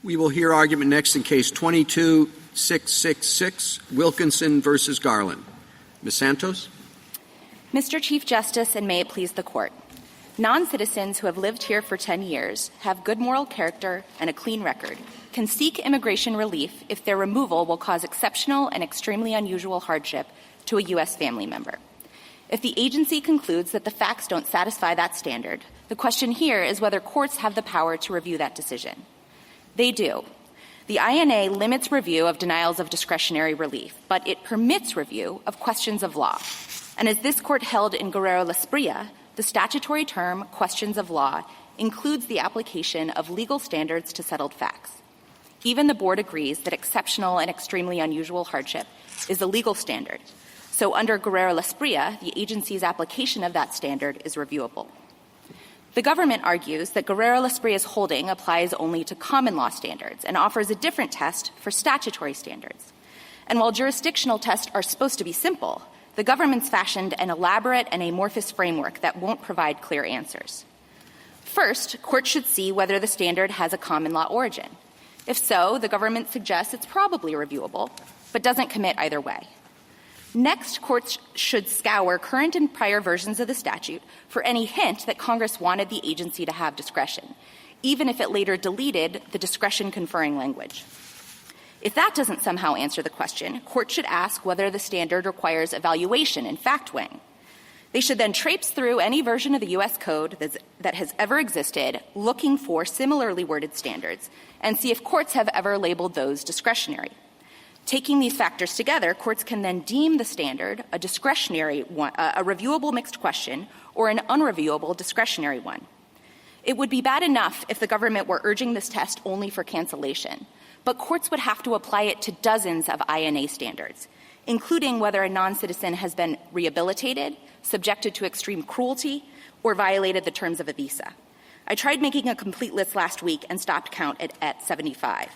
We will hear argument next in Case 22-666, Wilkinson versus Garland. Ms. Santos? Mr. Chief Justice, and may it please the Court, non-citizens who have lived here for 10 years, have good moral character and a clean record, can seek immigration relief if their removal will cause exceptional and extremely unusual hardship to a U.S. family member. If the agency concludes that the facts don't satisfy that standard, the question here is whether courts have the power to review that decision. They do. The INA limits review of denials of discretionary relief, but it permits review of questions of law. And as this Court held in Guerrero-Lasprilla, the statutory term questions of law includes the application of legal standards to settled facts. Even the Board agrees that exceptional and extremely unusual hardship is a legal standard. So under Guerrero-Lasprilla, the agency's application of that standard is reviewable. The government argues that Guerrero-Lasprilla's holding applies only to common law standards and offers a different test for statutory standards. And while jurisdictional tests are supposed to be simple, the government's fashioned an elaborate and amorphous framework that won't provide clear answers. First, courts should see whether the standard has a common law origin. If so, the government suggests it's probably reviewable, but doesn't commit either way. Next, courts should scour current and prior versions of the statute for any hint that Congress wanted the agency to have discretion, even if it later deleted the discretion-conferring language. If that doesn't somehow answer the question, courts should ask whether the standard requires evaluation and fact-weighing. They should then traipse through any version of the U.S. Code that has ever existed, looking for similarly worded standards, and see if courts have ever labeled those discretionary. Taking these factors together, courts can then deem the standard a discretionary one, a reviewable mixed question, or an unreviewable discretionary one. It would be bad enough if the government were urging this test only for cancellation, but courts would have to apply it to dozens of INA standards, including whether a non-citizen has been rehabilitated, subjected to extreme cruelty, or violated the terms of a visa. I tried making a complete list last week and stopped count at 75.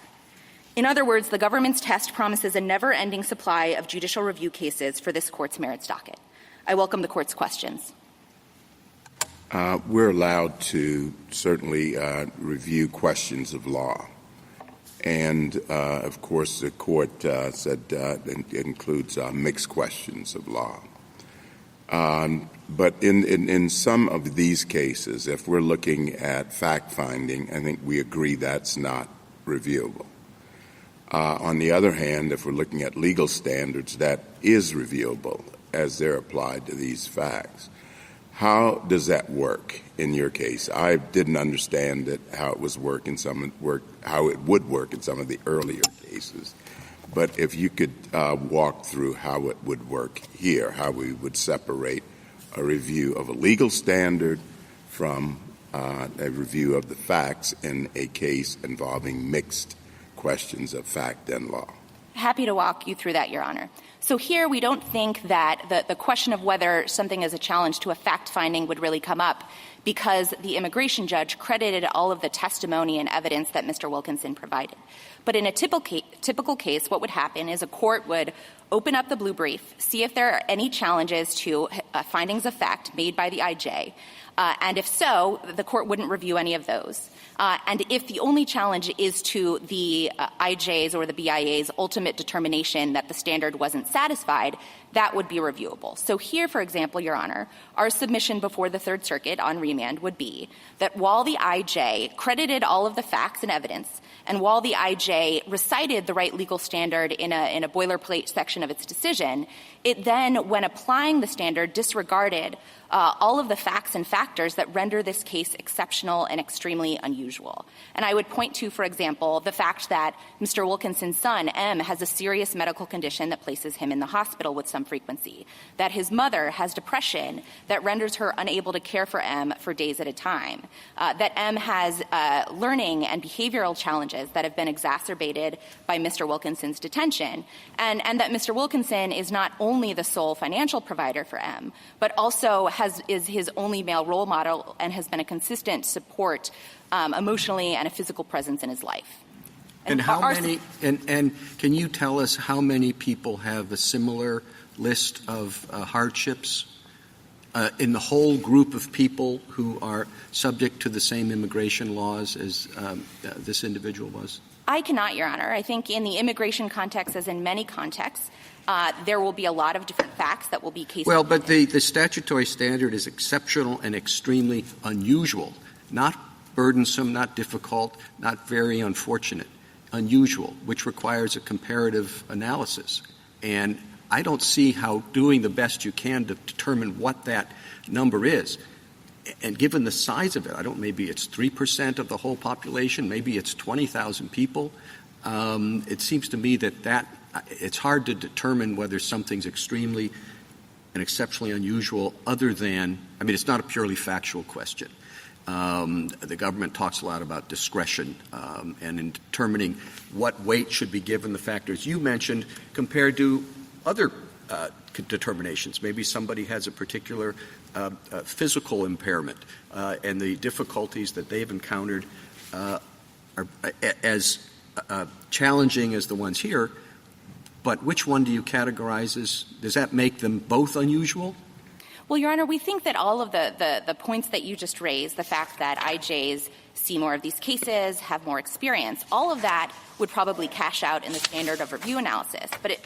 In other words, the government's test promises a never-ending supply of judicial review cases for this Court's merits docket. I welcome the Court's questions. We're allowed to certainly review questions of law. And, of course, the Court said it includes mixed questions of law. But in some of these cases, if we're looking at fact-finding, I think we agree that's not reviewable. On the other hand, if we're looking at legal standards, that is reviewable as they're applied to these facts. How does that work in your case? I didn't understand how it would work in some of the earlier cases. But if you could walk through how it would work here, how we would separate a review of a legal standard from a review of the facts in a case involving mixed questions of fact and law. Happy to walk you through that, Your Honor. So here we don't think that the question of whether something is a challenge to a fact-finding would really come up because the immigration judge credited all of the testimony and evidence that Mr. Wilkinson provided. But in a typical case, what would happen is a court would open up the blue brief, see if there are any challenges to findings of fact made by the IJ, and if so, the court wouldn't review any of those. And if the only challenge is to the IJ's or the BIA's ultimate determination that the standard wasn't satisfied, that would be reviewable. So here, for example, Your Honor, our submission before the Third Circuit on remand would be that while the IJ credited all of the facts and evidence, and while the IJ recited the right legal standard in a boilerplate section of its decision, it then, when applying the standard, disregarded all of the facts and factors that render this case exceptional and extremely unusual. And I would point to, for example, the fact that Mr. Wilkinson's son, M, has a serious medical condition that places him in the hospital with some frequency, that his mother has depression that renders her unable to care for M for days at a time, that M has learning and behavioral challenges that have been exacerbated by Mr. Wilkinson's detention, and that Mr. Wilkinson is not only the sole financial provider for M, but also is his only male role model and has been a consistent support emotionally and a physical presence in his life. And how many? And can you tell us how many people have a similar list of hardships in the whole group of people who are subject to the same immigration laws as this individual was? I cannot, Your Honor. I think in the immigration context, as in many contexts, there will be a lot of different facts that will be case. Well, but the statutory standard is exceptional and extremely unusual, not burdensome, not difficult, not very unfortunate, unusual, which requires a comparative analysis. And I don't see how doing the best you can to determine what that number is. And given the size of it, maybe it's 3% of the whole population, maybe it's 20,000 people. It seems to me that it's hard to determine whether something's extremely and exceptionally unusual other than, it's not a purely factual question. The government talks a lot about discretion and in determining what weight should be given the factors you mentioned compared to other determinations. Maybe somebody has a particular physical impairment and the difficulties that they've encountered are as challenging as the ones here. But which one do you categorize as – does that make them both unusual? Well, Your Honor, we think that all of the points that you just raised, the fact that IJs see more of these cases, have more experience, all of that would probably cash out in the standard of review analysis. But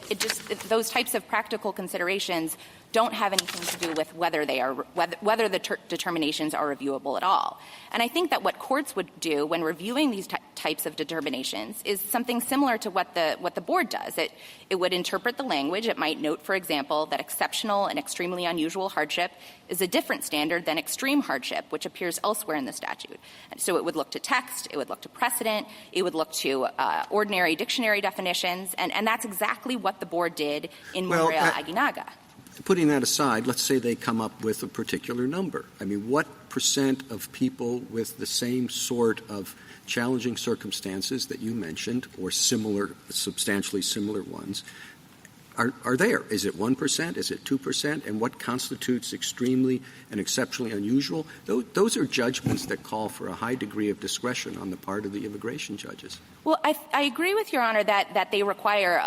those types of practical considerations don't have anything to do with whether the determinations are reviewable at all. And I think that what courts would do when reviewing these types of determinations is something similar to what the board does. It would interpret the language. It might note, for example, that exceptional and extremely unusual hardship is a different standard than extreme hardship, which appears elsewhere in the statute. And so it would look to text, it would look to precedent, it would look to ordinary dictionary definitions, and that's exactly what the board did in Montreal-Aguinaga. Putting that aside, let's say they come up with a particular number. What percent of people with the same sort of challenging circumstances that you mentioned or substantially similar ones are there? Is it 1%? Is it 2%? And what constitutes extremely and exceptionally unusual? Those are judgments that call for a high degree of discretion on the part of the immigration judges. Well, I agree with Your Honor that they require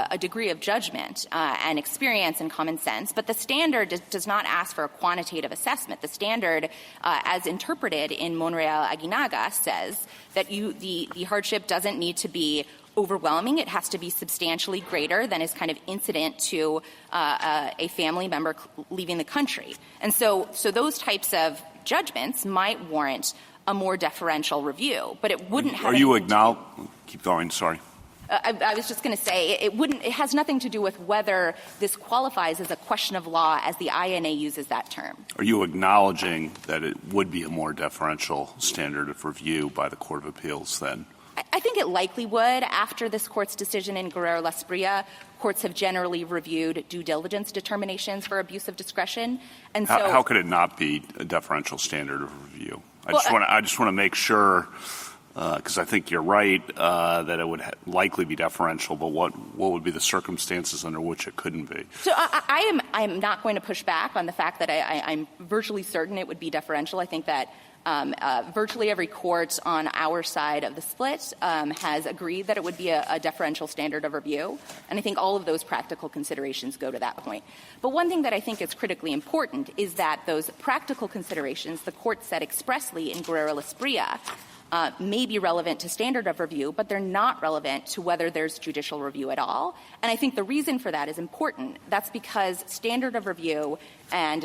a degree of judgment and experience and common sense, but the standard does not ask for a quantitative assessment. The standard, as interpreted in Montreal-Aguinaga, says that the hardship doesn't need to be overwhelming. It has to be substantially greater than is kind of incident to a family member leaving the country. And so those types of judgments might warrant a more deferential review, but it wouldn't have. Keep going. Sorry. I was just going to say it has nothing to do with whether this qualifies as a question of law as the INA uses that term. Are you acknowledging that it would be a more deferential standard of review by the Court of Appeals then? I think it likely would. After this Court's decision in Guerrero-Lasprilla, courts have generally reviewed due diligence determinations for abuse of discretion. And so, how could it not be a deferential standard of review? I just want to make sure, because I think you're right, that it would likely be deferential, but what would be the circumstances under which it couldn't be? So I am not going to push back on the fact that I'm virtually certain it would be deferential. I think that virtually every court on our side of the split has agreed that it would be a deferential standard of review, and I think all of those practical considerations go to that point. But one thing that I think is critically important is that those practical considerations, the Court said expressly in Guerrero-Lasprilla, may be relevant to standard of review, but they're not relevant to whether there's judicial review at all. And I think the reason for that is important. That's because standard of review and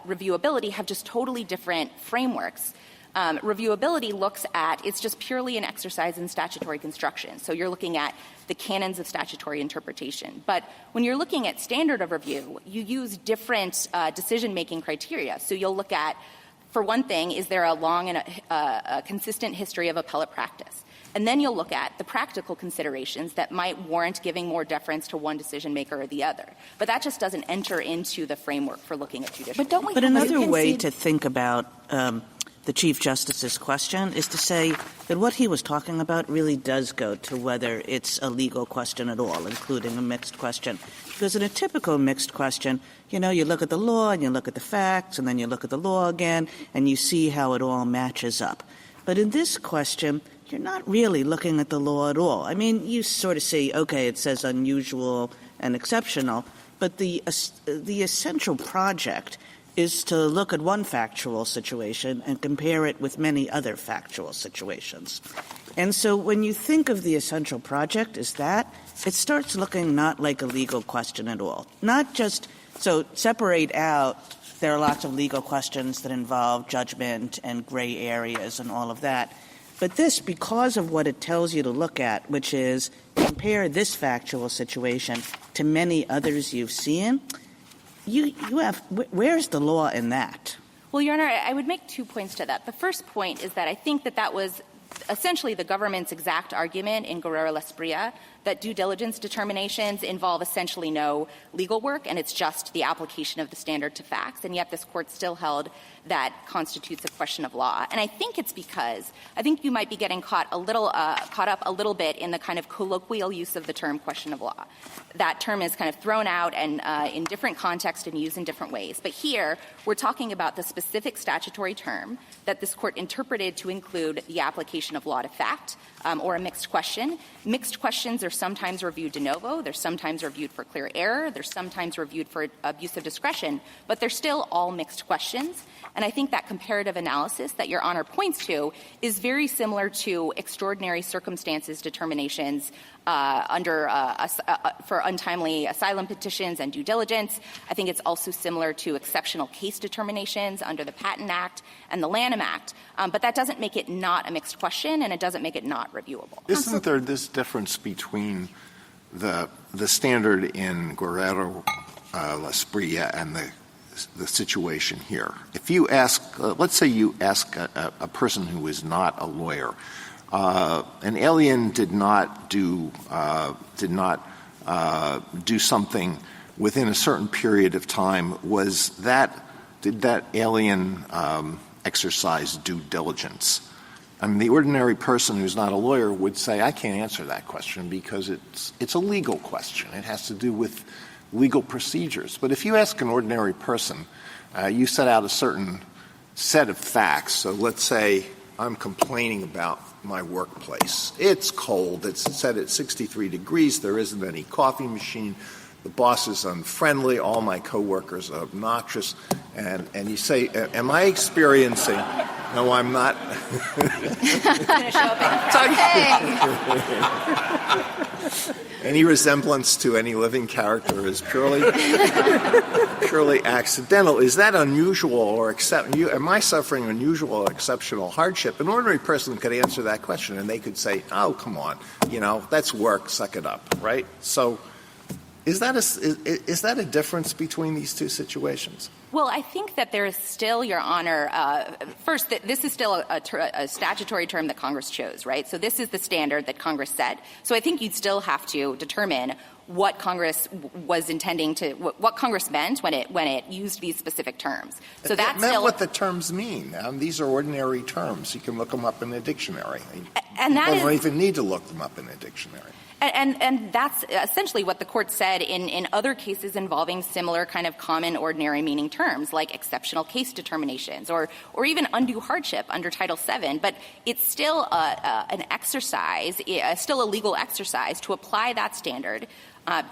reviewability have just totally different frameworks. Reviewability looks at, it's just purely an exercise in statutory construction. So you're looking at the canons of statutory interpretation. But when you're looking at standard of review, you use different decision-making criteria. So you'll look at, for one thing, is there a long and a consistent history of appellate practice? And then you'll look at the practical considerations that might warrant giving more deference to one decision maker or the other. But that just doesn't enter into the framework for looking at judicial review. But another way to think about the Chief Justice's question is to say that what he was talking about really does go to whether it's a legal question at all, including a mixed question. Because in a typical mixed question, you look at the law and you look at the facts and then you look at the law again and you see how it all matches up. But in this question, you're not really looking at the law at all. You sort of see, okay, it says unusual and exceptional, but the essential project is to look at one factual situation and compare it with many other factual situations. And so when you think of the essential project as that, it starts looking not like a legal question at all. Not just – so separate out – there are lots of legal questions that involve judgment and gray areas and all of that. But this, because of what it tells you to look at, which is compare this factual situation to many others you've seen, you have – where's the law in that? Well, Your Honor, I would make 2 points to that. The first point is that I think that was essentially the government's exact argument in Guerrero-Lasprilla, that due diligence determinations involve essentially no legal work, and it's just the application of the standard to facts, and yet this Court still held that constitutes a question of law. And I think it's because I think you might be getting caught up a little bit in the kind of colloquial use of the term question of law. That term is kind of thrown out and in different contexts and used in different ways. But here, we're talking about the specific statutory term that this Court interpreted to include the application of law to fact, or a mixed question. Mixed questions are sometimes reviewed de novo. They're sometimes reviewed for clear error. They're sometimes reviewed for abuse of discretion. But they're still all mixed questions. And I think that comparative analysis that Your Honor points to is very similar to extraordinary circumstances determinations for untimely asylum petitions and due diligence. I think it's also similar to exceptional case determinations under the Patent Act and the Lanham Act. But that doesn't make it not a mixed question, and it doesn't make it not reviewable. Isn't there this difference between the standard in Guerrero-Lasprilla and the situation here? If you ask, let's say you ask a person who is not a lawyer, an alien did not do something within a certain period of time. Did that alien exercise due diligence? I mean, the ordinary person who's not a lawyer would say, I can't answer that question because it's a legal question. It has to do with legal procedures. But if you ask an ordinary person, you set out a certain set of facts. So let's say I'm complaining about my workplace. It's cold. It's set at 63 degrees. There isn't any coffee machine. The boss is unfriendly. All my coworkers are obnoxious. And you say, am I experiencing – no, I'm not. Any resemblance to any living character is purely accidental. Is that unusual or am I suffering unusual or exceptional hardship? An ordinary person could answer that question, and they could say, oh, come on, that's work, suck it up, right? So is that a difference between these two situations? Well, I think that there is still, Your Honor, first, this is still a statutory term that Congress chose, right? So this is the standard that Congress set. So I think you'd still have to determine what Congress was intending to, what Congress meant when it used these specific terms. So that's meant what the terms mean. These are ordinary terms. You can look them up in a dictionary. And that you don't even need to look them up in a dictionary. And that's essentially what the Court said in other cases involving similar kind of common ordinary meaning terms, like exceptional case determinations or even undue hardship under Title VII. But it's still an exercise, still a legal exercise to apply that standard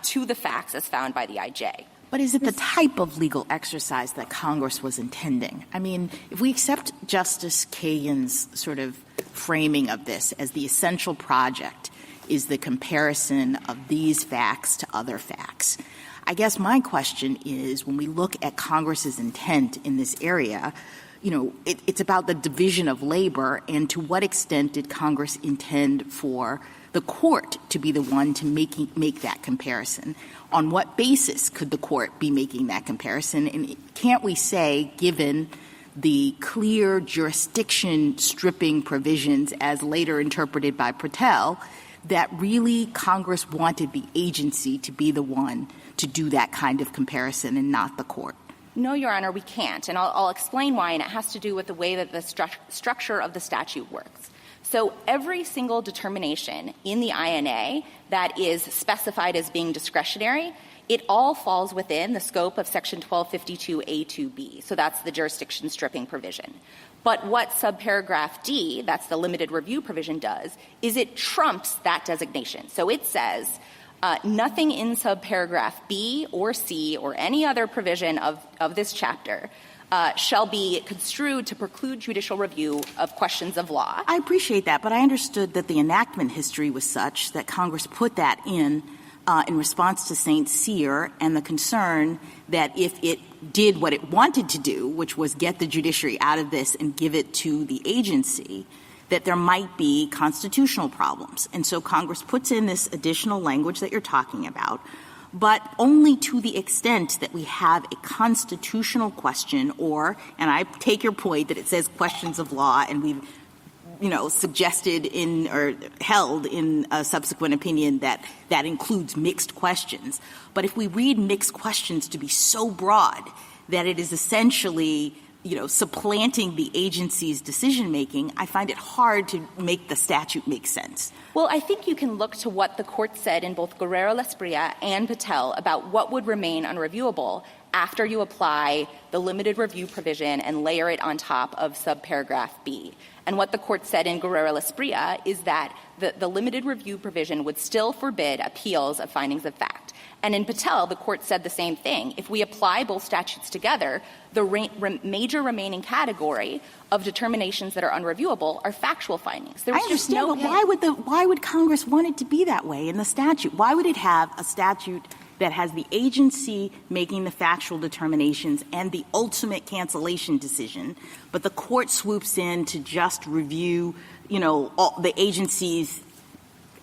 to the facts as found by the IJ. But is it the type of legal exercise that Congress was intending? I mean, if we accept Justice Kagan's sort of framing of this as the essential project is the comparison of these facts to other facts, I guess my question is, when we look at Congress's intent in this area, it's about the division of labor, and to what extent did Congress intend for the court to be the one to make that comparison? On what basis could the court be making that comparison? And can't we say, given the clear jurisdiction stripping provisions as later interpreted by Patel, that really Congress wanted the agency to be the one to do that kind of comparison and not the court? No, Your Honor, we can't. And I'll explain why, and it has to do with the way that the structure of the statute works. So every single determination in the INA that is specified as being discretionary, it all falls within the scope of Section 1252A2B. So that's the jurisdiction stripping provision. But what subparagraph D, that's the limited review provision, does is it trumps that designation. So it says nothing in subparagraph B or C or any other provision of this chapter shall be construed to preclude judicial review of questions of law. I appreciate that, but I understood that the enactment history was such that Congress put that in response to St. Cyr and the concern that if it did what it wanted to do, which was get the judiciary out of this and give it to the agency, that there might be constitutional problems. And so Congress puts in this additional language that you're talking about, but only to the extent that we have a constitutional question or, and I take your point that it says questions of law, and we've, suggested in or held in a subsequent opinion that that includes mixed questions. But if we read mixed questions to be so broad that it is essentially supplanting the agency's decision-making, I find it hard to make the statute make sense. Well, I think you can look to what the court said in both Guerrero-Lasprilla and Patel about what would remain unreviewable after you apply the limited review provision and layer it on top of subparagraph B. And what the court said in Guerrero-Lasprilla is that the limited review provision would still forbid appeals of findings of fact. And in Patel, the court said the same thing. If we apply both statutes together, the major remaining category of determinations that are unreviewable are factual findings. I understand, but why would Congress want it to be that way in the statute? Why would it have a statute that has the agency making the factual determinations and the ultimate cancellation decision, but the court swoops in to just review, the agency's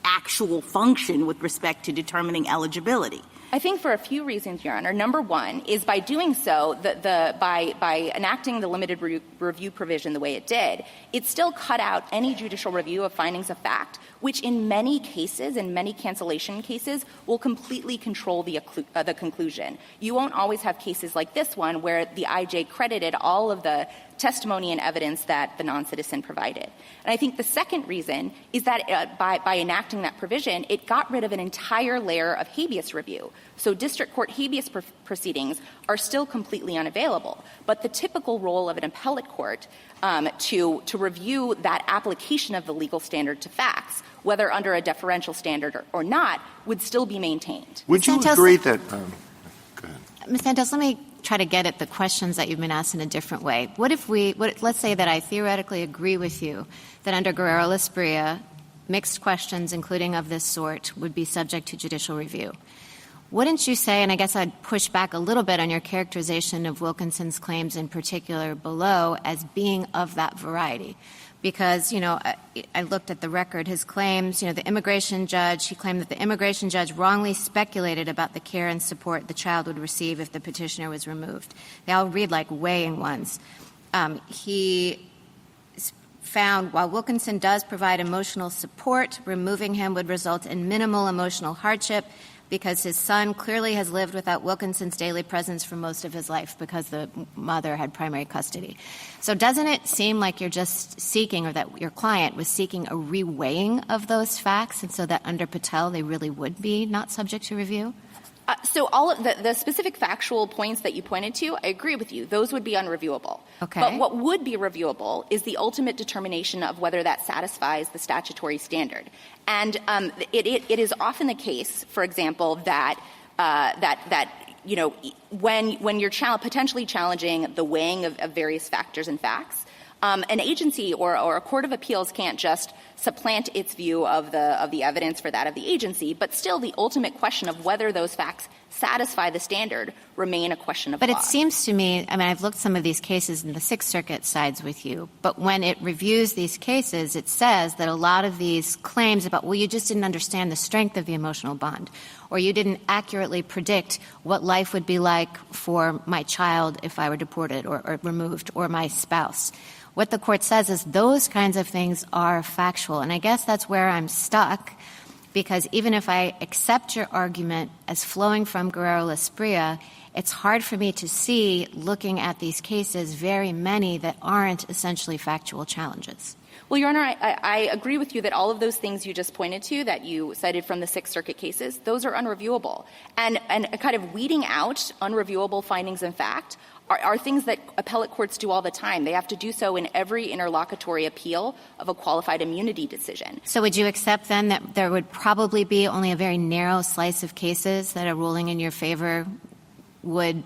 actual function with respect to determining eligibility? I think for a few reasons, Your Honor. Number one is by doing so, by enacting the limited review provision the way it did, it still cut out any judicial review of findings of fact, which in many cases, in many cancellation cases, will completely control the conclusion. You won't always have cases like this one where the IJ credited all of the testimony and evidence that the non-citizen provided. And I think the second reason is that by enacting that provision, it got rid of an entire layer of habeas review. So district court habeas proceedings are still completely unavailable. But the typical role of an appellate court to review that application of the legal standard to facts, whether under a deferential standard or not, would still be maintained. Would you agree that go ahead. Ms. Santos, let me try to get at the questions that you've been asked in a different way. Let's say that I theoretically agree with you that under Guerrero-Lasprilla, mixed questions, including of this sort, would be subject to judicial review. Wouldn't you say, and I guess I'd push back a little bit on your characterization of Wilkinson's claims in particular below as being of that variety? Because, I looked at the record, his claims, he claimed that the immigration judge wrongly speculated about the care and support the child would receive if the petitioner was removed. They all read like weighing ones. He found while Wilkinson does provide emotional support, removing him would result in minimal emotional hardship because his son clearly has lived without Wilkinson's daily presence for most of his life because the mother had primary custody. So doesn't it seem like you're just seeking, or that your client was seeking, a reweighing of those facts, and so that under Patel they really would be not subject to review? So all of the specific factual points that you pointed to, I agree with you. Those would be unreviewable. Okay. But what would be reviewable is the ultimate determination of whether that satisfies the statutory standard. And it is often the case, for example, that when you're potentially challenging the weighing of various factors and facts, an agency or a court of appeals can't just supplant its view of the evidence for that of the agency, but still the ultimate question of whether those facts satisfy the standard remain a question of law. But it seems to me, I've looked some of these cases and the Sixth Circuit sides with you, but when it reviews these cases, it says that a lot of these claims about, well, you just didn't understand the strength of the emotional bond, or you didn't accurately predict what life would be like for my child if I were deported or removed, or my spouse. What the court says is those kinds of things are factual. And I guess that's where I'm stuck, because even if I accept your argument as flowing from Guerrero-Lasprilla, it's hard for me to see, looking at these cases, very many that aren't essentially factual challenges. Well, Your Honor, I agree with you that all of those things you just pointed to that you cited from the Sixth Circuit cases, those are unreviewable. And kind of weeding out unreviewable findings in fact are things that appellate courts do all the time. They have to do so in every interlocutory appeal of a qualified immunity decision. So would you accept then that there would probably be only a very narrow slice of cases that a ruling in your favor would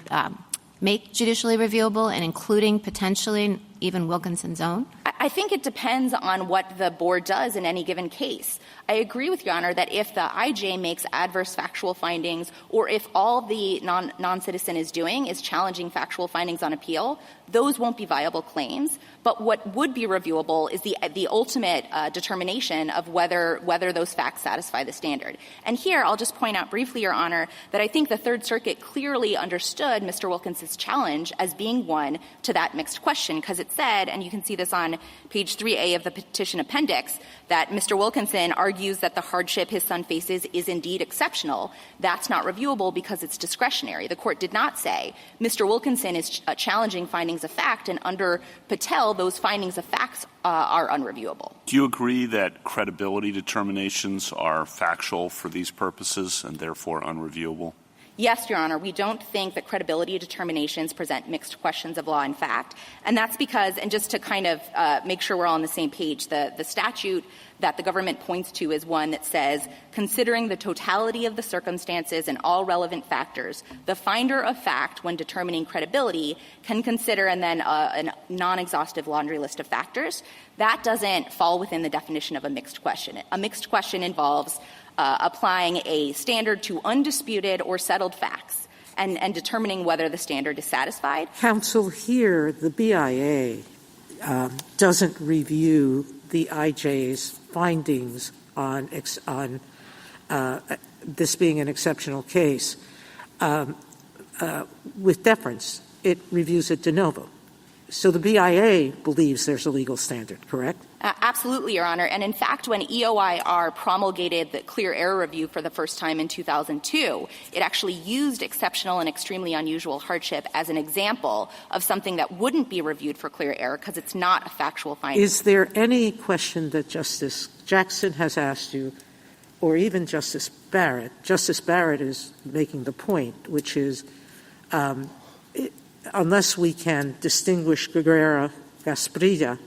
make judicially reviewable and including potentially even Wilkinson's own? I think it depends on what the board does in any given case. I agree with Your Honor that if the IJ makes adverse factual findings or if all the non-citizen is doing is challenging factual findings on appeal, those won't be viable claims. But what would be reviewable is the ultimate determination of whether those facts satisfy the standard. And here I'll just point out briefly, Your Honor, that I think the Third Circuit clearly understood Mr. Wilkinson's challenge as being one to that mixed question, because it said, and you can see this on page 3A of the petition appendix, that Mr. Wilkinson argues that the hardship his son faces is indeed exceptional. That's not reviewable because it's discretionary. The court did not say Mr. Wilkinson is challenging findings of fact, and under Patel, those findings of facts are unreviewable. Do you agree that credibility determinations are factual for these purposes and therefore unreviewable? Yes, Your Honor. We don't think that credibility determinations present mixed questions of law and fact. And that's because, and just to kind of make sure we're all on the same page, the statute that the government points to is one that says, considering the totality of the circumstances and all relevant factors, the finder of fact, when determining credibility, can consider and then a non-exhaustive laundry list of factors. That doesn't fall within the definition of a mixed question. A mixed question involves applying a standard to undisputed or settled facts and determining whether the standard is satisfied. Counsel, here the BIA doesn't review the IJ's findings on this being an exceptional case with deference. It reviews it de novo. So the BIA believes there's a legal standard, correct? Absolutely, Your Honor. And in fact, when EOIR promulgated the clear error review for the first time in 2002, it actually used exceptional and extremely unusual hardship as an example of something that wouldn't be reviewed for clear error because it's not a factual finding. Is there any question that Justice Jackson has asked you, or even Justice Barrett? Justice Barrett is making the point, which is unless we can distinguish Guerrero-Gasprilla,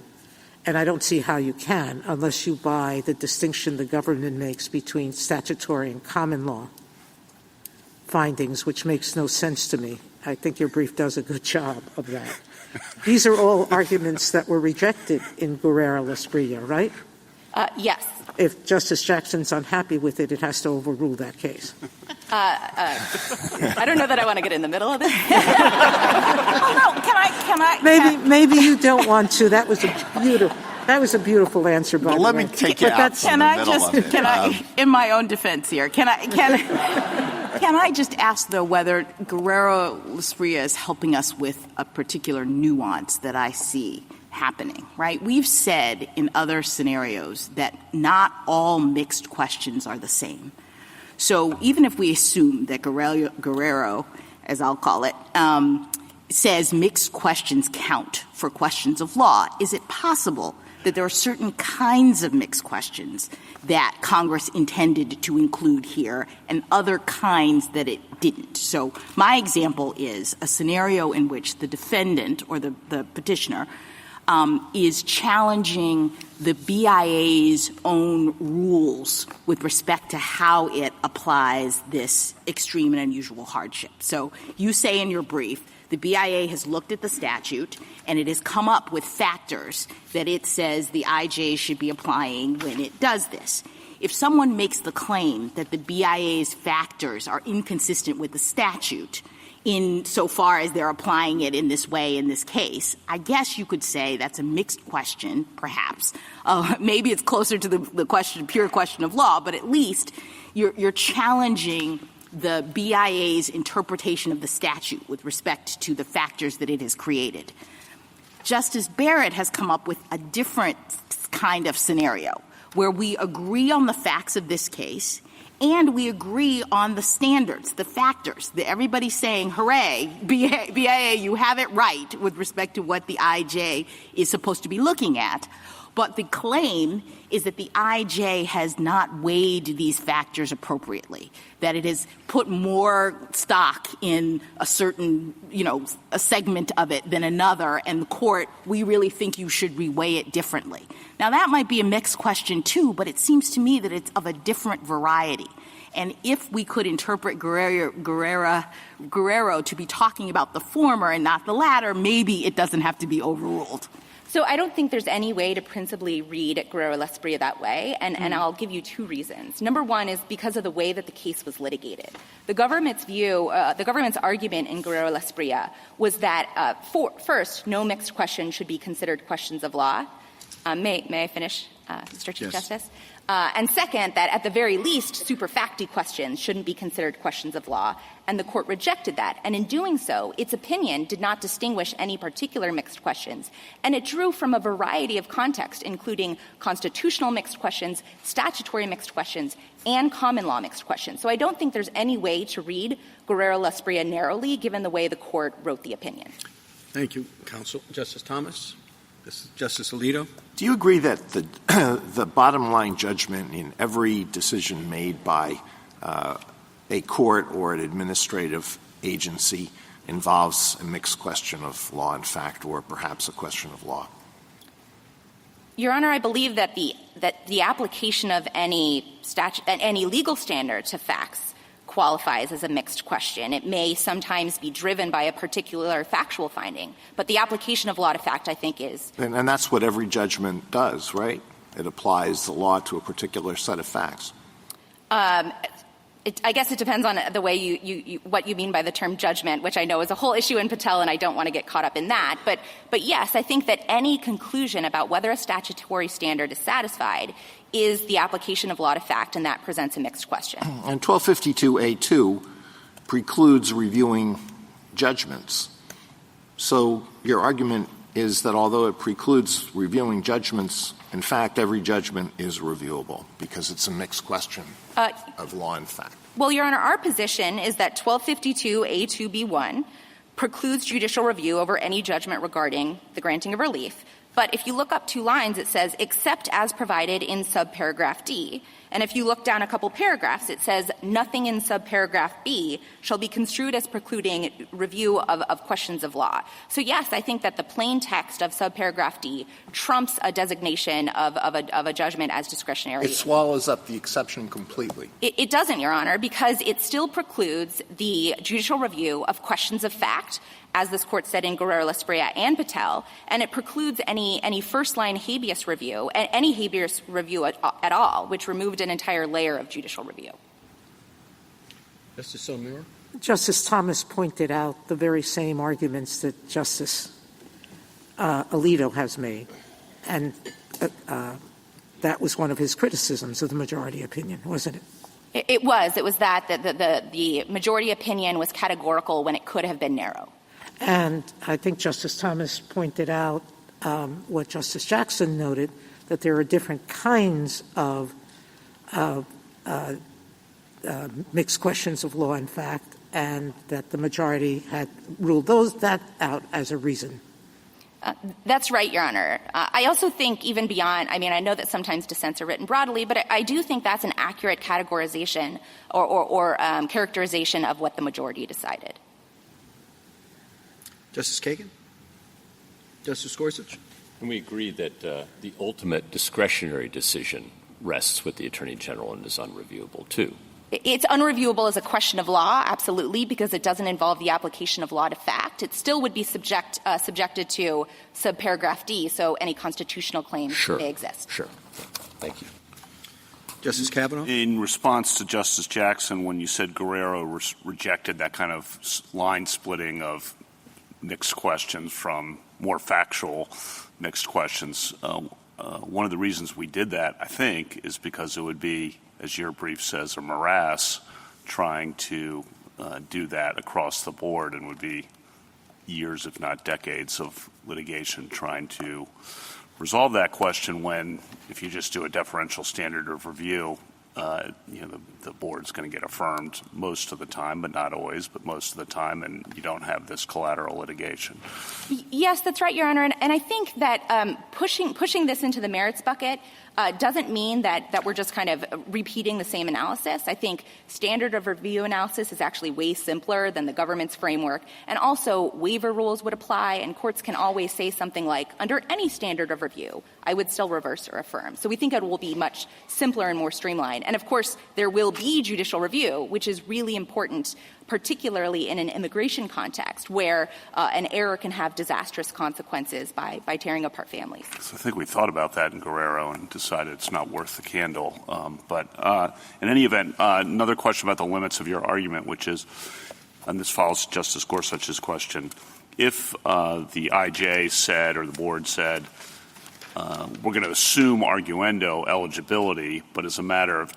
and I don't see how you can unless you buy the distinction the government makes between statutory and common law findings, which makes no sense to me. I think your brief does a good job of that. These are all arguments that were rejected in Guerrero-Gasprilla, right? Yes. If Justice Jackson's unhappy with it, it has to overrule that case. I don't know that I want to get in the middle of it. Oh, no, can I? Maybe you don't want to. That was a beautiful answer, by the way. Let me take you out from the middle of it. Can I, in my own defense here, can I just ask, though, whether Guerrero-Gasprilla is helping us with a particular nuance that I see happening, right? We've said in other scenarios that not all mixed questions are the same. So even if we assume that Guerrero, as I'll call it, says mixed questions count for questions of law, is it possible that there are certain kinds of mixed questions that Congress intended to include here and other kinds that it didn't? So my example is a scenario in which the defendant or the petitioner is challenging the BIA's own rules with respect to how it applies this extreme and unusual hardship. So you say in your brief, the BIA has looked at the statute and it has come up with factors that it says the IJ should be applying when it does this. If someone makes the claim that the BIA's factors are inconsistent with the statute, in so far as they're applying it in this way in this case, I guess you could say that's a mixed question, perhaps. Maybe it's closer to the question, pure question of law, but at least you're challenging the BIA's interpretation of the statute with respect to the factors that it has created. Justice Barrett has come up with a different kind of scenario where we agree on the facts of this case and we agree on the standards, the factors. Everybody's saying, hooray, BIA, you have it right with respect to what the IJ is supposed to be looking at. But the claim is that the IJ has not weighed these factors appropriately, that it has put more stock in a certain, a segment of it than another, and the court, we really think you should reweigh it differently. Now, that might be a mixed question, too, but it seems to me that it's of a different variety. And if we could interpret Guerrero to be talking about the former and not the latter, maybe it doesn't have to be overruled. So I don't think there's any way to principally read Guerrero-Lasprilla that way, and I'll give you two reasons. Number one is because of the way that the case was litigated. The government's argument in Guerrero-Lasprilla was that, first, no mixed questions should be considered questions of law. May I finish, Mr. Chief Justice? And second, that at the very least, super facti questions shouldn't be considered questions of law, and the court rejected that. And in doing so, its opinion did not distinguish any particular mixed questions, and it drew from a variety of contexts, including constitutional mixed questions, statutory mixed questions, and common law mixed questions. So I don't think there's any way to read Guerrero-Lasprilla narrowly, given the way the court wrote the opinion. Thank you, counsel. Justice Thomas? Justice Alito? Do you agree that the bottom line judgment in every decision made by a court or an administrative agency involves a mixed question of law and fact, or perhaps a question of law? Your Honor, I believe that the application of any legal standard to facts qualifies as a mixed question. It may sometimes be driven by a particular factual finding, but the application of law to fact, I think, is. And that's what every judgment does, right? It applies the law to a particular set of facts. I guess it depends on the way what you mean by the term judgment, which I know is a whole issue in Patel, and I don't want to get caught up in that. But yes, I think that any conclusion about whether a statutory standard is satisfied is the application of law to fact, and that presents a mixed question. And 1252A2 precludes reviewing judgments. So your argument is that although it precludes reviewing judgments, in fact, every judgment is reviewable because it's a mixed question of law and fact. Well, Your Honor, our position is that 1252A2B1 precludes judicial review over any judgment regarding the granting of relief. But if you look up two lines, it says, except as provided in subparagraph D. And if you look down a couple paragraphs, it says, nothing in subparagraph B shall be construed as precluding review of questions of law. So, yes, I think that the plain text of subparagraph D trumps a designation of a judgment as discretionary. It swallows up the exception completely. It doesn't, Your Honor, because it still precludes the judicial review of questions of fact, as this Court said in Guerrero-Lasprilla and Patel, and it precludes any first-line habeas review, any habeas review at all, which removed an entire layer of judicial review. Justice Sotomayor? Justice Thomas pointed out the very same arguments that Justice Alito has made, and that was one of his criticisms of the majority opinion, wasn't it? It was. It was that the majority opinion was categorical when it could have been narrow. And I think Justice Thomas pointed out what Justice Jackson noted, that there are different kinds of mixed questions of law and fact, and that the majority had ruled that out as a reason. That's right, Your Honor. I also think even beyond, I know that sometimes dissents are written broadly, but I do think that's an accurate categorization or characterization of what the majority decided. Justice Kagan? Justice Gorsuch? And we agree that the ultimate discretionary decision rests with the Attorney General and is unreviewable, too. It's unreviewable as a question of law, absolutely, because it doesn't involve the application of law to fact. It still would be subjected to subparagraph D, so any constitutional claim may exist. Sure. Thank you. Justice Kavanaugh? In response to Justice Jackson, when you said Guerrero rejected that kind of line splitting of mixed questions from more factual mixed questions, one of the reasons we did that, I think, is because it would be, as your brief says, a morass trying to do that across the board, and would be years, if not decades, of litigation trying to resolve that question when, if you just do a deferential standard of review, the board's going to get affirmed most of the time, but not always, but most of the time, and you don't have this collateral litigation. Yes, that's right, Your Honor. And I think that pushing this into the merits bucket doesn't mean that we're just kind of repeating the same analysis. I think standard of review analysis is actually way simpler than the government's framework. And also, waiver rules would apply, and courts can always say something like, under any standard of review, I would still reverse or affirm. So we think it will be much simpler and more streamlined. And, of course, there will be judicial review, which is really important, particularly in an immigration context where an error can have disastrous consequences by tearing apart families. So I think we thought about that in Guerrero and decided it's not worth the candle. But in any event, another question about the limits of your argument, which is, and this follows Justice Gorsuch's question, if the IJ said or the board said, we're going to assume arguendo eligibility, but as a matter of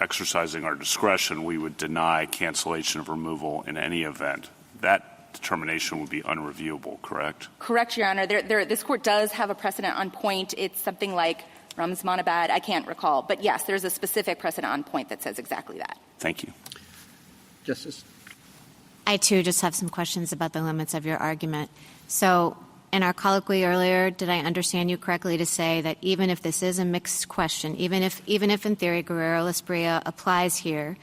exercising our discretion, we would deny cancellation of removal in any event. That determination would be unreviewable, correct? Correct, Your Honor. This court does have a precedent on point. It's something like Ramzmanabad. I can't recall. But, yes, there's a specific precedent on point that says exactly that. Thank you. Justice? I, too, just have some questions about the limits of your argument. So in our colloquy earlier, did I understand you correctly to say that even if this is a mixed question, even if in theory Guerrero-Lasprilla applies here,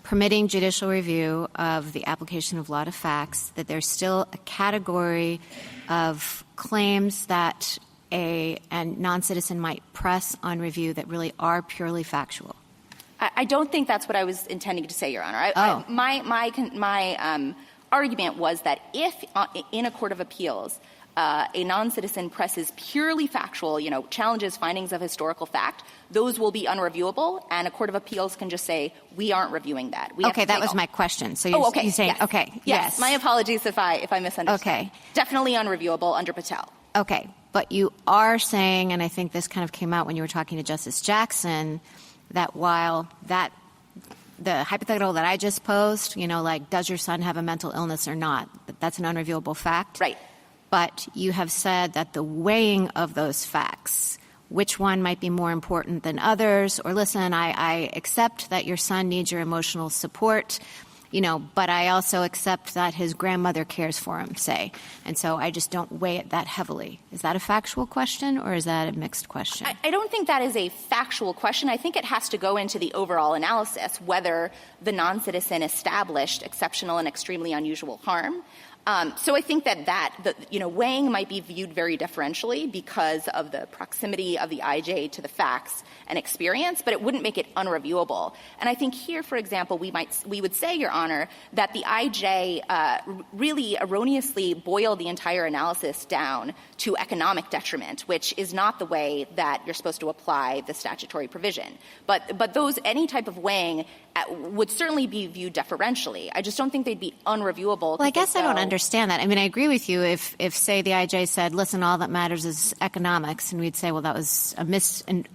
permitting judicial review of the application of law to facts, that there's still a category of claims that a non-citizen might press on review that really are purely factual? I don't think that's what I was intending to say, Your Honor. My argument was that if in a court of appeals a non-citizen presses purely factual, challenges findings of historical fact, those will be unreviewable, and a court of appeals can just say, we aren't reviewing that. That was my question. So you're saying, yes. Okay, yes. My apologies if I misunderstood. Okay. Definitely unreviewable under Patel. Okay, but you are saying, and I think this kind of came out when you were talking to Justice Jackson, that while the hypothetical that I just posed, like does your son have a mental illness or not, that's an unreviewable fact. Right. But you have said that the weighing of those facts, which one might be more important than others, or listen, I accept that your son needs your emotional support, but I also accept that his grandmother cares for him, say. And so I just don't weigh it that heavily. Is that a factual question or is that a mixed question? I don't think that is a factual question. I think it has to go into the overall analysis, whether the non-citizen established exceptional and extremely unusual harm. So I think that weighing might be viewed very differentially because of the proximity of the IJ to the facts and experience, but it wouldn't make it unreviewable. And I think here, for example, we would say, Your Honor, that the IJ really erroneously boiled the entire analysis down to economic detriment, which is not the way that you're supposed to apply the statutory provision. But any type of weighing would certainly be viewed deferentially. I just don't think they'd be unreviewable. Well, I guess I don't understand that. I mean, I agree with you if say, the IJ said, listen, all that matters is economics, and we'd say, well, that was a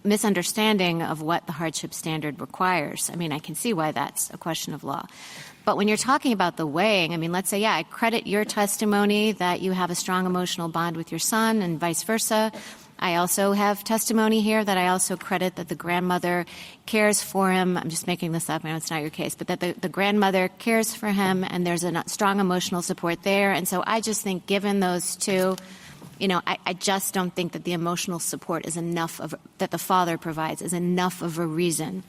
misunderstanding of what the hardship standard requires. I mean, I can see why that's a question of law. But when you're talking about the weighing, I mean, let's say, I credit your testimony that you have a strong emotional bond with your son and vice versa. I also have testimony here that I also credit that the grandmother cares for him. I'm just making this up. I know it's not your case, but that the grandmother cares for him and there's a strong emotional support there. And so I just think given those two, I just don't think that the emotional support is enough that the father provides is enough of a reason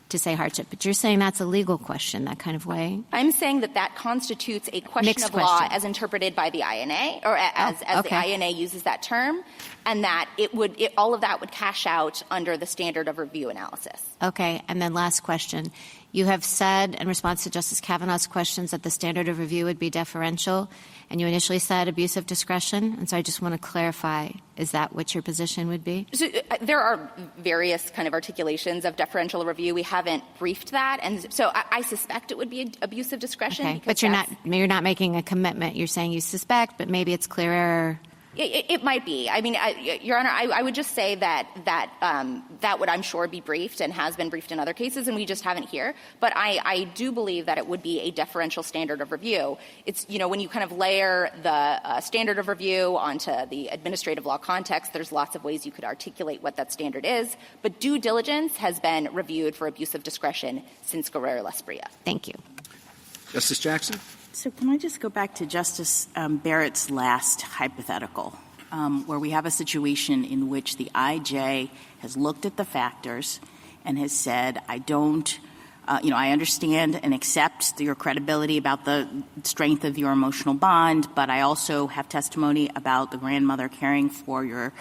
to say hardship. But you're saying that's a legal question, that kind of way? I'm saying that constitutes a question Mixed of question. law as interpreted by the INA, or as the INA uses that term, and that all of that would cash out under the standard of review analysis. Okay, and then last question. You have said, in response to Justice Kavanaugh's questions, that the standard of review would be deferential, and you initially said abuse of discretion, and so I just want to clarify, is that what your position would be? So, there are various kind of articulations of deferential review. We haven't briefed that, and so I suspect it would be abuse of discretion. Okay, but you're not making a commitment. You're saying you suspect, but maybe it's clear error. It might be. I mean, Your Honor, I would just say that would, I'm sure, be briefed and has been briefed in other cases, and we just haven't here. But I do believe that it would be a deferential standard of review. It's, when you kind of layer the standard of review onto the administrative law context, there's lots of ways you could articulate what that standard is. But due diligence has been reviewed for abuse of discretion since Guerrero-Lasprilla. Thank you. Justice Jackson? So can I just go back to Justice Barrett's last hypothetical, where we have a situation in which the IJ has looked at the factors and has said, I understand and accept your credibility about the strength of your emotional bond, but I also have testimony about the grandmother caring for your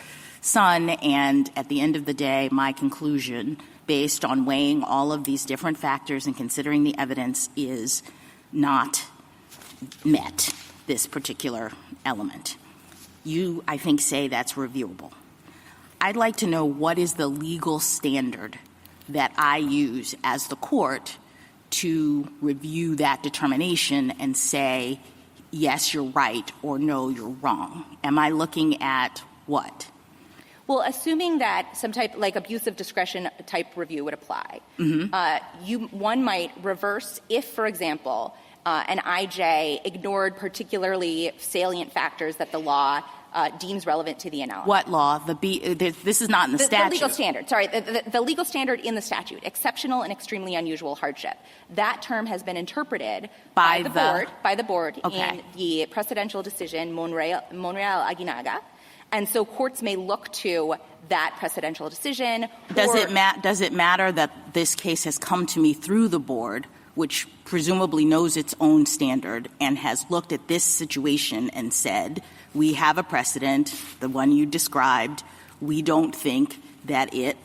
son, and at the end of the day, my conclusion, based on weighing all of these different factors and considering the evidence, is not met this particular element. You, I think, say that's reviewable. I'd like to know what is the legal standard that I use as the court to review that determination and say, yes, you're right, or no, you're wrong. Am I looking at what? Well, assuming that some type, like abuse of discretion type review would apply, one might reverse if, for example, an IJ ignored particularly salient factors that the law deems relevant to the analysis. What law? This is not in the statute. The legal standard. Sorry, the legal standard in the statute, exceptional and extremely unusual hardship. That term has been interpreted by the board in the precedential decision Monreal-Aguinaga. And so courts may look to that precedential decision. Does it matter that this case has come to me through the board, which presumably knows its own standard and has looked at this situation and said, we have a precedent, the one you described, we don't think that it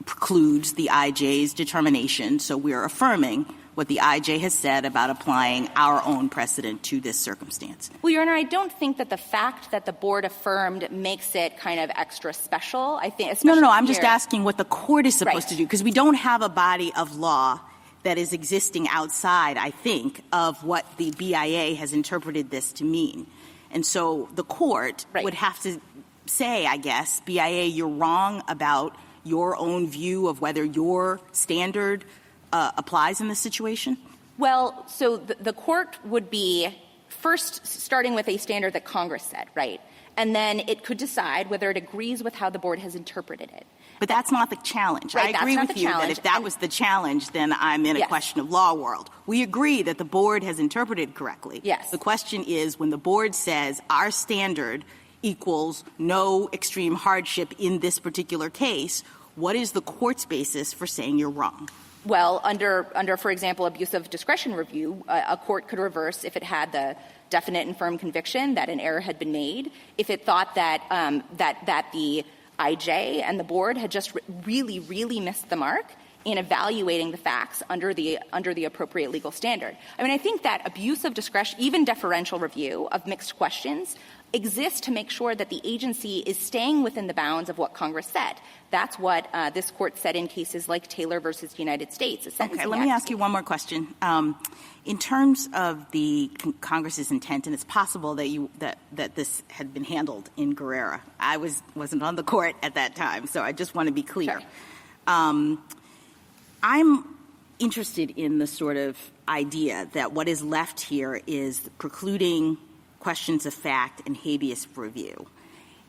precludes the IJ's determination, so we're affirming what the IJ has said about applying our own precedent to this circumstance? Well, Your Honor, I don't think that the fact that the board affirmed makes it kind of extra special. I think, No, I'm just asking what the court is supposed to do, because we don't have a body of law that is existing outside, I think, of what the BIA has interpreted this to mean. And so the court would have to say, I guess, BIA, you're wrong about your own view of whether your standard applies in this situation? Well, so the court would be first starting with a standard that Congress set, right? And then it could decide whether it agrees with how the board has interpreted it. But that's not the challenge. Right, I agree with you that if that was the challenge, then I'm in a question of law world. We agree that the board has interpreted correctly. Yes. The question is, when the board says our standard equals no extreme hardship in this particular case, what is the court's basis for saying you're wrong? Well, under, for example, abuse of discretion review, a court could reverse if it had the definite and firm conviction that an error had been made, if it thought that that the IJ and the board had just really, really missed the mark in evaluating the facts under the appropriate legal standard. I mean, I think that abuse of discretion, even deferential review of mixed questions, exists to make sure that the agency is staying within the bounds of what Congress said. That's what this court said in cases like Taylor versus United States. Okay, let me ask you one more question. In terms of the Congress's intent, and it's possible that this had been handled in Guerrero. I wasn't on the court at that time, so I just want to be clear. Sure. I'm interested in the sort of idea that what is left here is precluding questions of fact and habeas review.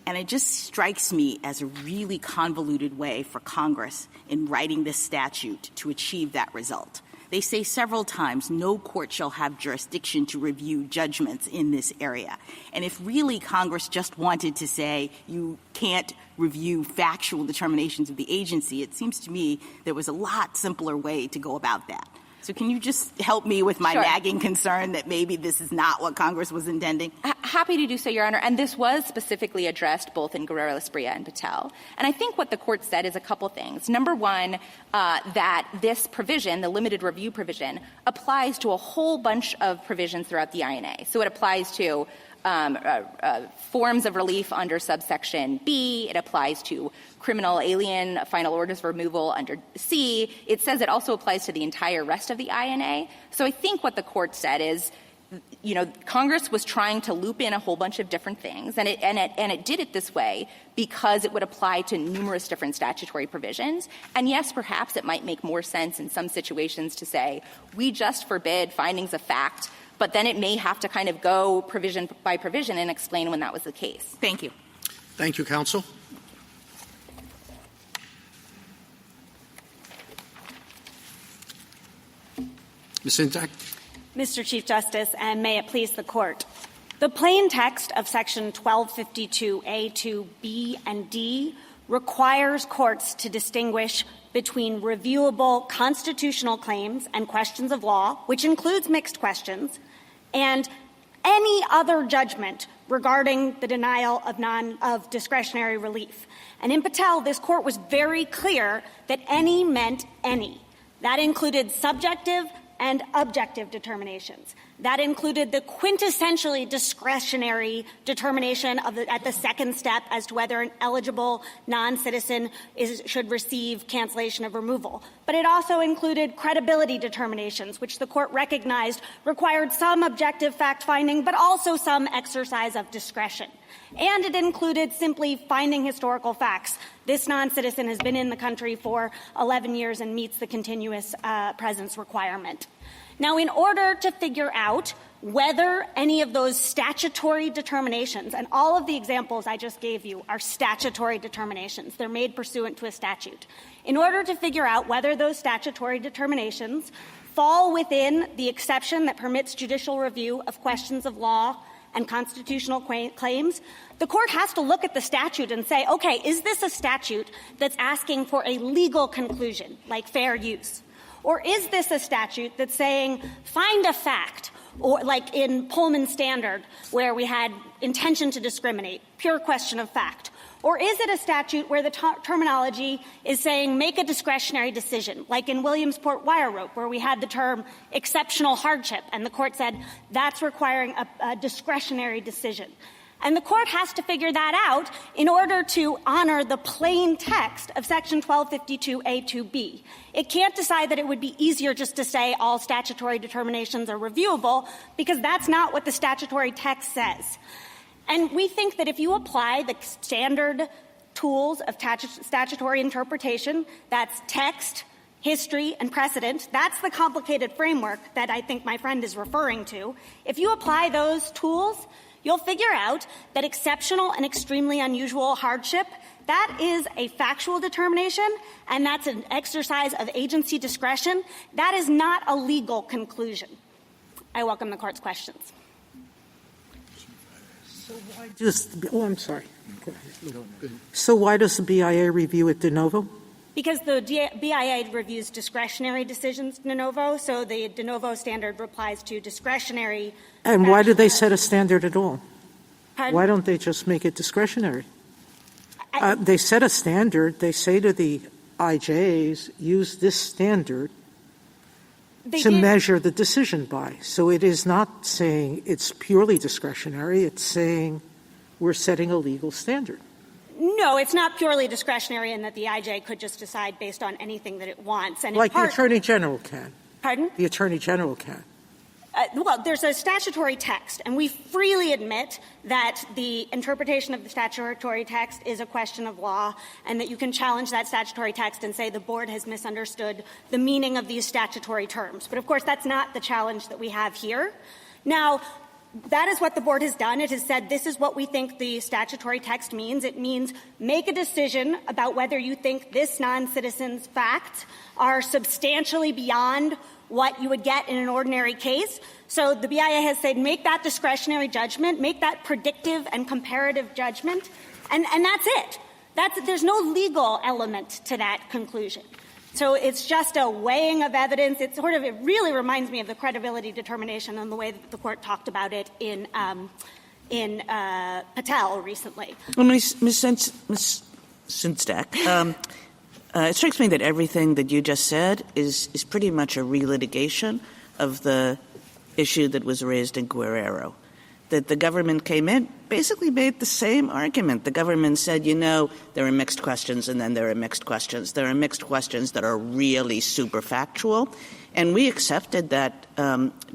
And it just strikes me as a really convoluted way for Congress in writing this statute to achieve that result. They say several times, no court shall have jurisdiction to review judgments in this area. And if really Congress just wanted to say you can't review factual determinations of the agency, it seems to me there was a lot simpler way to go about that. So can you just help me with my nagging concern that maybe this is not what Congress was intending? Happy to do so, Your Honor. And this was specifically addressed both in Guerrero-Lasprilla and Patel. And I think what the court said is a couple things. Number one, that this provision, the limited review provision, applies to a whole bunch of provisions throughout the INA. So it applies to forms of relief under subsection B. It applies to criminal alien final orders of removal under C. It says it also applies to the entire rest of the INA. So I think what the court said is Congress was trying to loop in a whole bunch of different things, and it did it this way because it would apply to numerous different statutory provisions. And yes, perhaps it might make more sense in some situations to say, we just forbid findings of fact, but then it may have to kind of go provision by provision and explain when that was the case. Thank you. Thank you, counsel. Ms. Sintak. Mr. Chief Justice, and may it please the Court. The plain text of Section 1252A2B and D requires courts to distinguish between reviewable constitutional claims and questions of law, which includes mixed questions, and any other judgment regarding the denial of discretionary relief. And in Patel, this Court was very clear that any meant any. That included subjective and objective determinations. That included the quintessentially discretionary determination at the second step as to whether an eligible non-citizen should receive cancellation of removal. But it also included credibility determinations, which the Court recognized required some objective fact-finding, but also some exercise of discretion. And it included simply finding historical facts. This non-citizen has been in the country for 11 years and meets the continuous presence requirement. Now, in order to figure out whether any of those statutory determinations, and all of the examples I just gave you are statutory determinations. They're made pursuant to a statute. In order to figure out whether those statutory determinations fall within the exception that permits judicial review of questions of law and constitutional claims, the Court has to look at the statute and say, okay, is this a statute that's asking for a legal conclusion, like fair use? Or is this a statute that's saying, find a fact, or like in Pullman Standard, where we had intention to discriminate, pure question of fact? Or is it a statute where the terminology is saying, make a discretionary decision, like in Williamsport Wire Rope, where we had the term exceptional hardship, and the Court said that's requiring a discretionary decision? And the Court has to figure that out in order to honor the plain text of Section 1252A2B. It can't decide that it would be easier just to say all statutory determinations are reviewable, because that's not what the statutory text says. And we think that if you apply the standard tools of statutory interpretation, that's text, history, and precedent, that's the complicated framework that I think my friend is referring to. If you apply those tools, you'll figure out that exceptional and extremely unusual hardship, that is a factual determination, and that's an exercise of agency discretion. That is not a legal conclusion. I welcome the Court's questions. I'm sorry. So why does the BIA review it de novo? Because the BIA reviews discretionary decisions de novo, so the de novo standard applies to discretionary. And why do they set a standard at all? Pardon? Why don't they just make it discretionary? They set a standard. They say to the IJs, use this standard to measure the decision by. So it is not saying it's purely discretionary. It's saying we're setting a legal standard. No, it's not purely discretionary in that the IJ could just decide based on anything that it wants. And like the Attorney General can. Pardon? The Attorney General can. Well, there's a statutory text, and we freely admit that the interpretation of the statutory text is a question of law, and that you can challenge that statutory text and say the Board has misunderstood the meaning of these statutory terms. But, of course, that's not the challenge that we have here. Now, that is what the Board has done. It has said this is what we think the statutory text means. It means make a decision about whether you think this non-citizen's facts are substantially beyond what you would get in an ordinary case. So the BIA has said make that discretionary judgment, make that predictive and comparative judgment, and that's it. There's no legal element to that conclusion. So it's just a weighing of evidence. It really reminds me of the credibility determination and the way that the Court talked about it in Patel recently. Well, Ms. Sintak, it strikes me that everything that you just said is pretty much a relitigation of the issue that was raised in Guerrero, that the government came in, basically made the same argument. The government said, there are mixed questions and then there are mixed questions. There are mixed questions that are really super factual, And we accepted that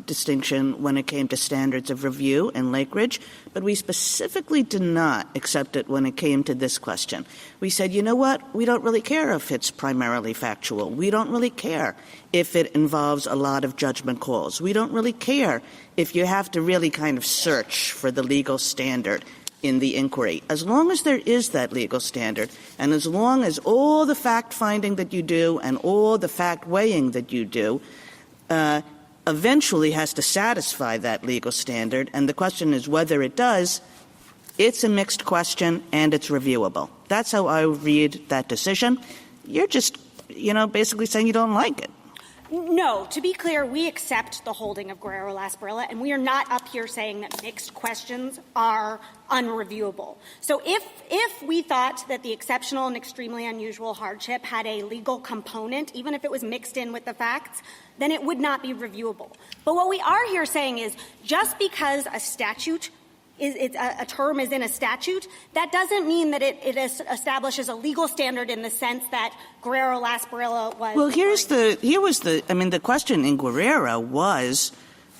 distinction when it came to standards of review in Lake Ridge, but we specifically did not accept it when it came to this question. We said, you know what? We don't really care if it's primarily factual. We don't really care if it involves a lot of judgment calls. We don't really care if you have to really kind of search for the legal standard in the inquiry. As long as there is that legal standard, and as long as all the fact-finding that you do and all the fact-weighing that you do eventually has to satisfy that legal standard, and the question is whether it does, it's a mixed question and it's reviewable. That's how I read that decision. You're just, basically saying you don't like it. No. To be clear, we accept the holding of Guerrero-Lasparilla, and we are not up here saying that mixed questions are unreviewable. So if we thought that the exceptional and extremely unusual hardship had a legal component, even if it was mixed in with the facts, then it would not be reviewable. But what we are here saying is just because a statute a term is in a statute, that doesn't mean that it establishes a legal standard in the sense that Guerrero-Lasparilla was. Well, the question in Guerrero was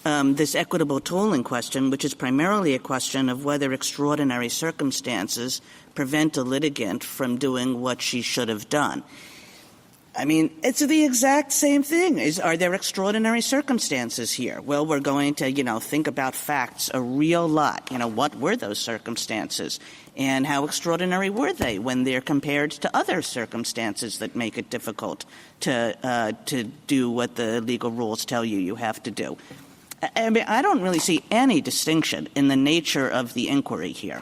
this equitable tolling question, which is primarily a question of whether extraordinary circumstances prevent a litigant from doing what she should have done. I mean, it's the exact same thing. Are there extraordinary circumstances here? Well, we're going to, think about facts a real lot. What were those circumstances? And how extraordinary were they when they're compared to other circumstances that make it difficult to do what the legal rules tell you have to do? I mean, I don't really see any distinction in the nature of the inquiry here.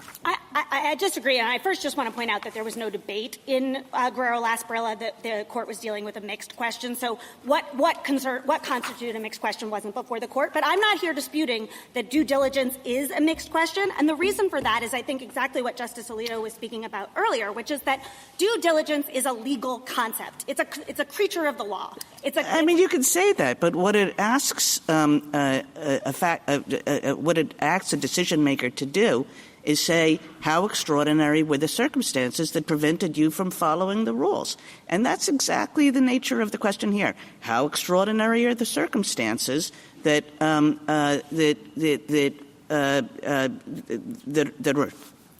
I disagree, and I first just want to point out that there was no debate in Guerrero-Lasparilla that the court was dealing with a mixed question. So what constituted a mixed question wasn't before the court. But I'm not here disputing that due diligence is a mixed question, and the reason for that is I think exactly what Justice Alito was speaking about earlier, which is that due diligence is a legal concept. It's a creature of the law. You can say that, but what it asks what it asks a decision maker to do is say, how extraordinary were the circumstances that prevented you from following the rules? And that's exactly the nature of the question here. How extraordinary are the circumstances that are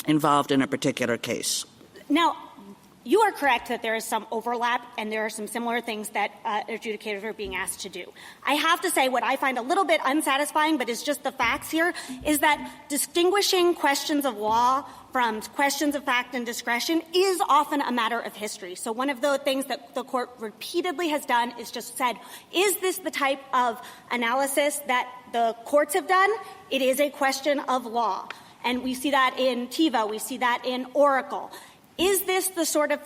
involved in a particular case? Now, you are correct that there is some overlap and there are some similar things that adjudicators are being asked to do. I have to say what I find a little bit unsatisfying, but is just the facts here, is that distinguishing questions of law from questions of fact and discretion is often a matter of history. So one of the things that the court repeatedly has done is just said, is this the type of analysis that the courts have done? It is a question of law. And we see that in TIVA. We see that in Oracle. Is this the sort of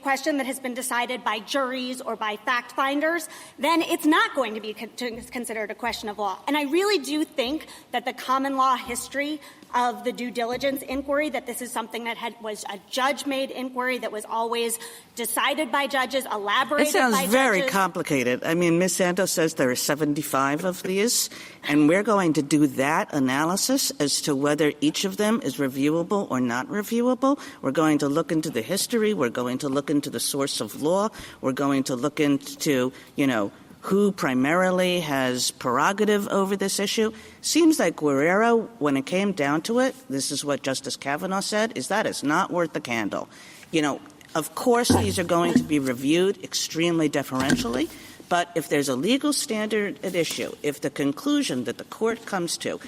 question that has been decided by juries or by fact finders? Then it's not going to be considered a question of law. And I really do think that the common law history of the due diligence inquiry, that this is something that was a judge-made inquiry that was always decided by judges, elaborated by judges. It sounds very complicated. I mean, Ms. Santos says there are 75 of these, and we're going to do that analysis as to whether each of them is reviewable or not reviewable. We're going to look into the history. We're going to look into the source of law. We're going to look into, who primarily has prerogative over this issue. Seems like Guerrero, when it came down to it, this is what Justice Kavanaugh said, is that it's not worth the candle. Of course these are going to be reviewed extremely deferentially, but if there's a legal standard at issue, if the conclusion that the court comes to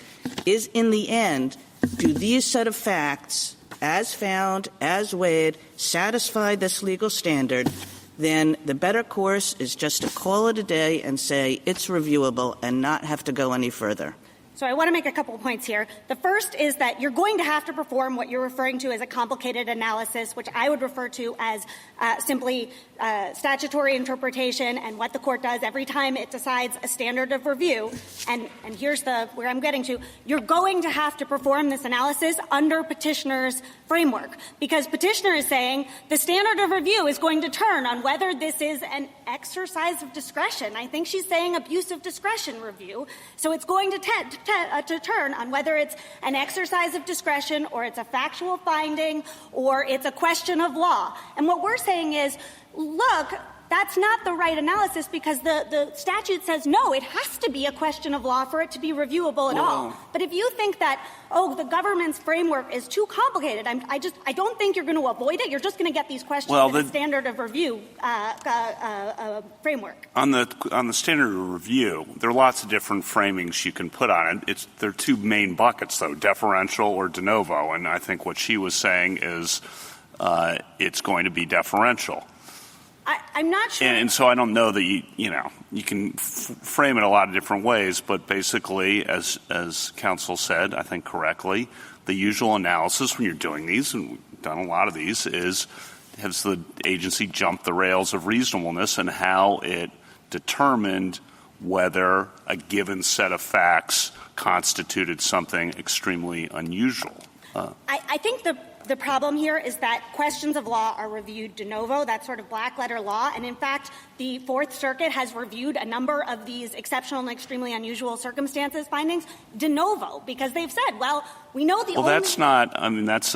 is in the end, do these set of facts, as found, as weighed, satisfy this legal standard, then the better course is just to call it a day and say it's reviewable and not have to go any further. So I want to make a couple of points here. The first is that you're going to have to perform what you're referring to as a complicated analysis, which I would refer to as simply statutory interpretation and what the court does every time it decides a standard of review. And here's where I'm getting to. You're going to have to perform this analysis under petitioner's framework, because petitioner is saying the standard of review is going to turn on whether this is an exercise of discretion. I think she's saying abuse of discretion review. So it's going to turn on whether it's an exercise of discretion or it's a factual finding or it's a question of law. And what we're saying is, look, that's not the right analysis because the statute says, no, it has to be a question of law for it to be reviewable at all. But if you think that, the government's framework is too complicated, I don't think you're going to avoid it. You're just going to get these questions in the standard of review framework. On the standard of review, there are lots of different framings you can put on it. There are two main buckets, though, deferential or de novo. And I think what she was saying is it's going to be deferential. I'm not sure. And so I don't know that you can frame it a lot of different ways, but basically, as counsel said, I think correctly, the usual analysis when you're doing these, and we've done a lot of these, is has the agency jumped the rails of reasonableness and how it determined whether a given set of facts constituted something extremely unusual. I think the problem here is that questions of law are reviewed de novo. That's sort of black-letter law. And, in fact, the Fourth Circuit has reviewed a number of these exceptional and extremely unusual circumstances findings de novo because they've said, well, we know the only— Well, that's not – that's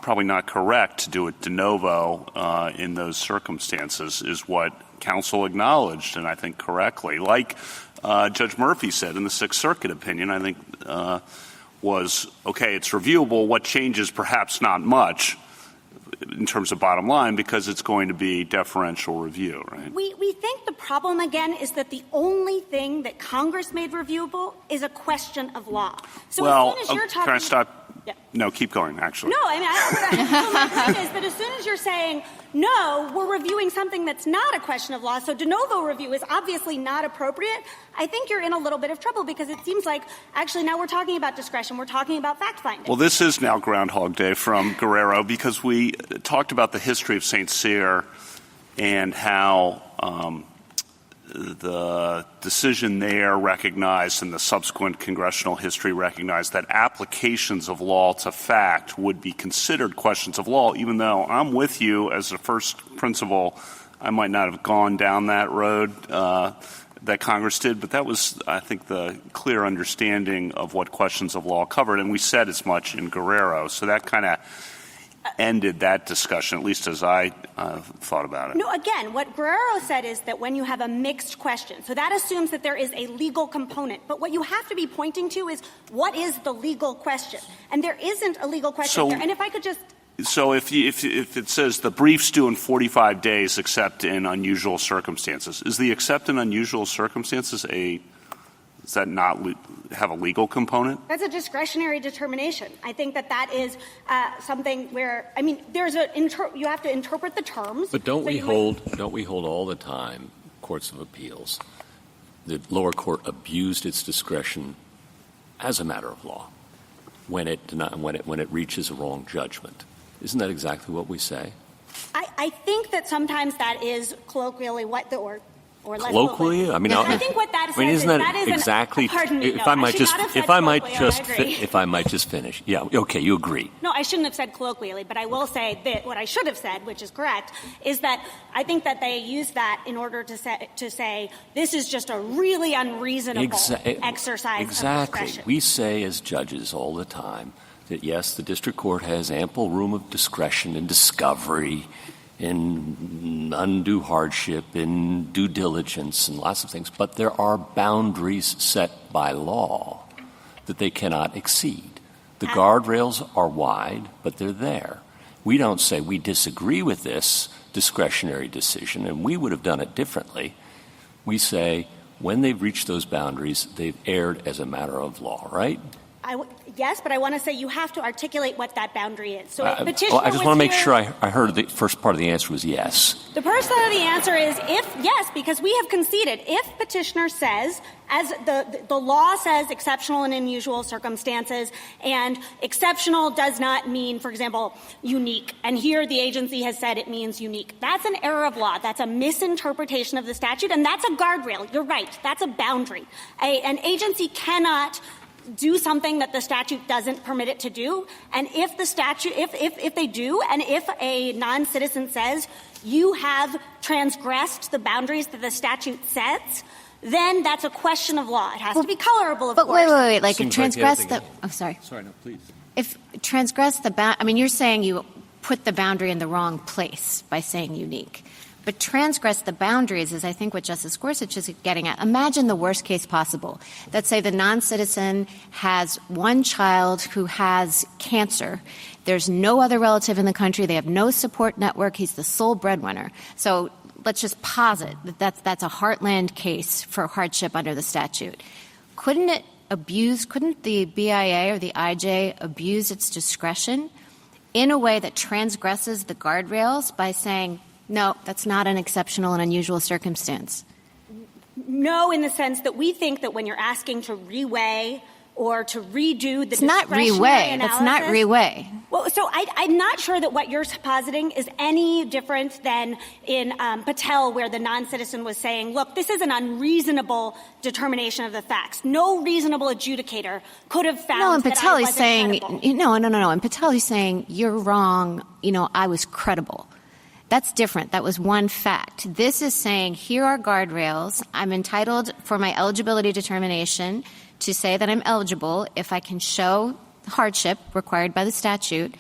probably not correct to do it de novo in those circumstances is what counsel acknowledged, and I think correctly. Like Judge Murphy said in the Sixth Circuit opinion, I think was, okay, it's reviewable. What changes? Perhaps not much in terms of bottom line because it's going to be deferential review, right? We think the problem, again, is that the only thing that Congress made reviewable is a question of law. So as soon as you're talking— Can I stop? Yeah. No, keep going, actually. No, my point is that as soon as you're saying, no, we're reviewing something that's not a question of law, so de novo review is obviously not appropriate, I think you're in a little bit of trouble because it seems like actually now we're talking about discretion. We're talking about fact-finding. Well, this is now Groundhog Day from Guerrero because we talked about the history of St. Cyr and how the decision there recognized and the subsequent congressional history recognized that applications of law to fact would be considered questions of law, even though I'm with you as a first principle, I might not have gone down that road that Congress did, but that was, I think, the clear understanding of what questions of law covered, and we said as much in Guerrero. So that kind of ended that discussion, at least as I thought about it. No, again, what Guerrero said is that when you have a mixed question, so that assumes that there is a legal component. But what you have to be pointing to is what is the legal question? And there isn't a legal question here. And if I could just— So if it says the brief's due in 45 days except in unusual circumstances, is the except in unusual circumstances does that not have a legal component? That's a discretionary determination. I think that is something where, I mean, you have to interpret the terms. But don't we hold all the time, courts of appeals, the lower court abused its discretion as a matter of law when it reaches a wrong judgment? Isn't that exactly what we say? I think that sometimes that is colloquially what or less colloquially. I mean, I think what that says isn't that is exactly? Pardon me. If I might just finish. Yeah. Okay. You agree. No, I shouldn't have said colloquially, but I will say that what I should have said, which is correct, is that I think that they use that in order to say this is just a really unreasonable exercise of discretion. We say as judges all the time that yes, the district court has ample room of discretion in discovery, in undue hardship, in due diligence, and lots of things, but there are boundaries set by law that they cannot exceed. The guardrails are wide, but they're there. We don't say we disagree with this discretionary decision, and we would have done it differently. We say when they've reached those boundaries, they've erred as a matter of law, right? Yes, but I want to say you have to articulate what that boundary is. So if petitioner I just want to make sure I heard the first part of the answer was yes. The first part of the answer is yes, because we have conceded. If petitioner says, as the law says, exceptional and unusual circumstances, and exceptional does not mean, for example, unique, and here the agency has said it means unique. That's an error of law. That's a misinterpretation of the statute, and that's a guardrail. You're right. That's a boundary. An agency cannot do something that the statute doesn't permit it to do. And if the statute, if they do, and if a non-citizen says you have transgressed the boundaries that the statute sets, then that's a question of law. It has to be colorable, of course. But wait. Like, if transgress the – oh, sorry. Sorry, no, please. If transgress the – I mean, you're saying you put the boundary in the wrong place by saying unique. But transgress the boundaries is, I think, what Justice Gorsuch is getting at. Imagine the worst case possible. Let's say the non-citizen has one child who has cancer. There's no other relative in the country. They have no support network. He's the sole breadwinner. So let's just posit that that's a heartland case for hardship under the statute. Couldn't the BIA or the IJ abuse its discretion in a way that transgresses the guardrails by saying, no, that's not an exceptional and unusual circumstance? No, in the sense that we think that when you're asking to reweigh or to redo the It's not reweigh. That's not reweigh. Well, so I'm not sure that what you're positing is any different than in Patel, where the non-citizen was saying, look, this is an unreasonable determination of the facts. No reasonable adjudicator could have found No, in that Patel I he's wasn't saying, credible. no. In Patel he's saying, you're wrong, I was credible. That's different. That was one fact. This is saying, here are guardrails. I'm entitled for my eligibility determination to say that I'm eligible if I can show hardship required by the statute,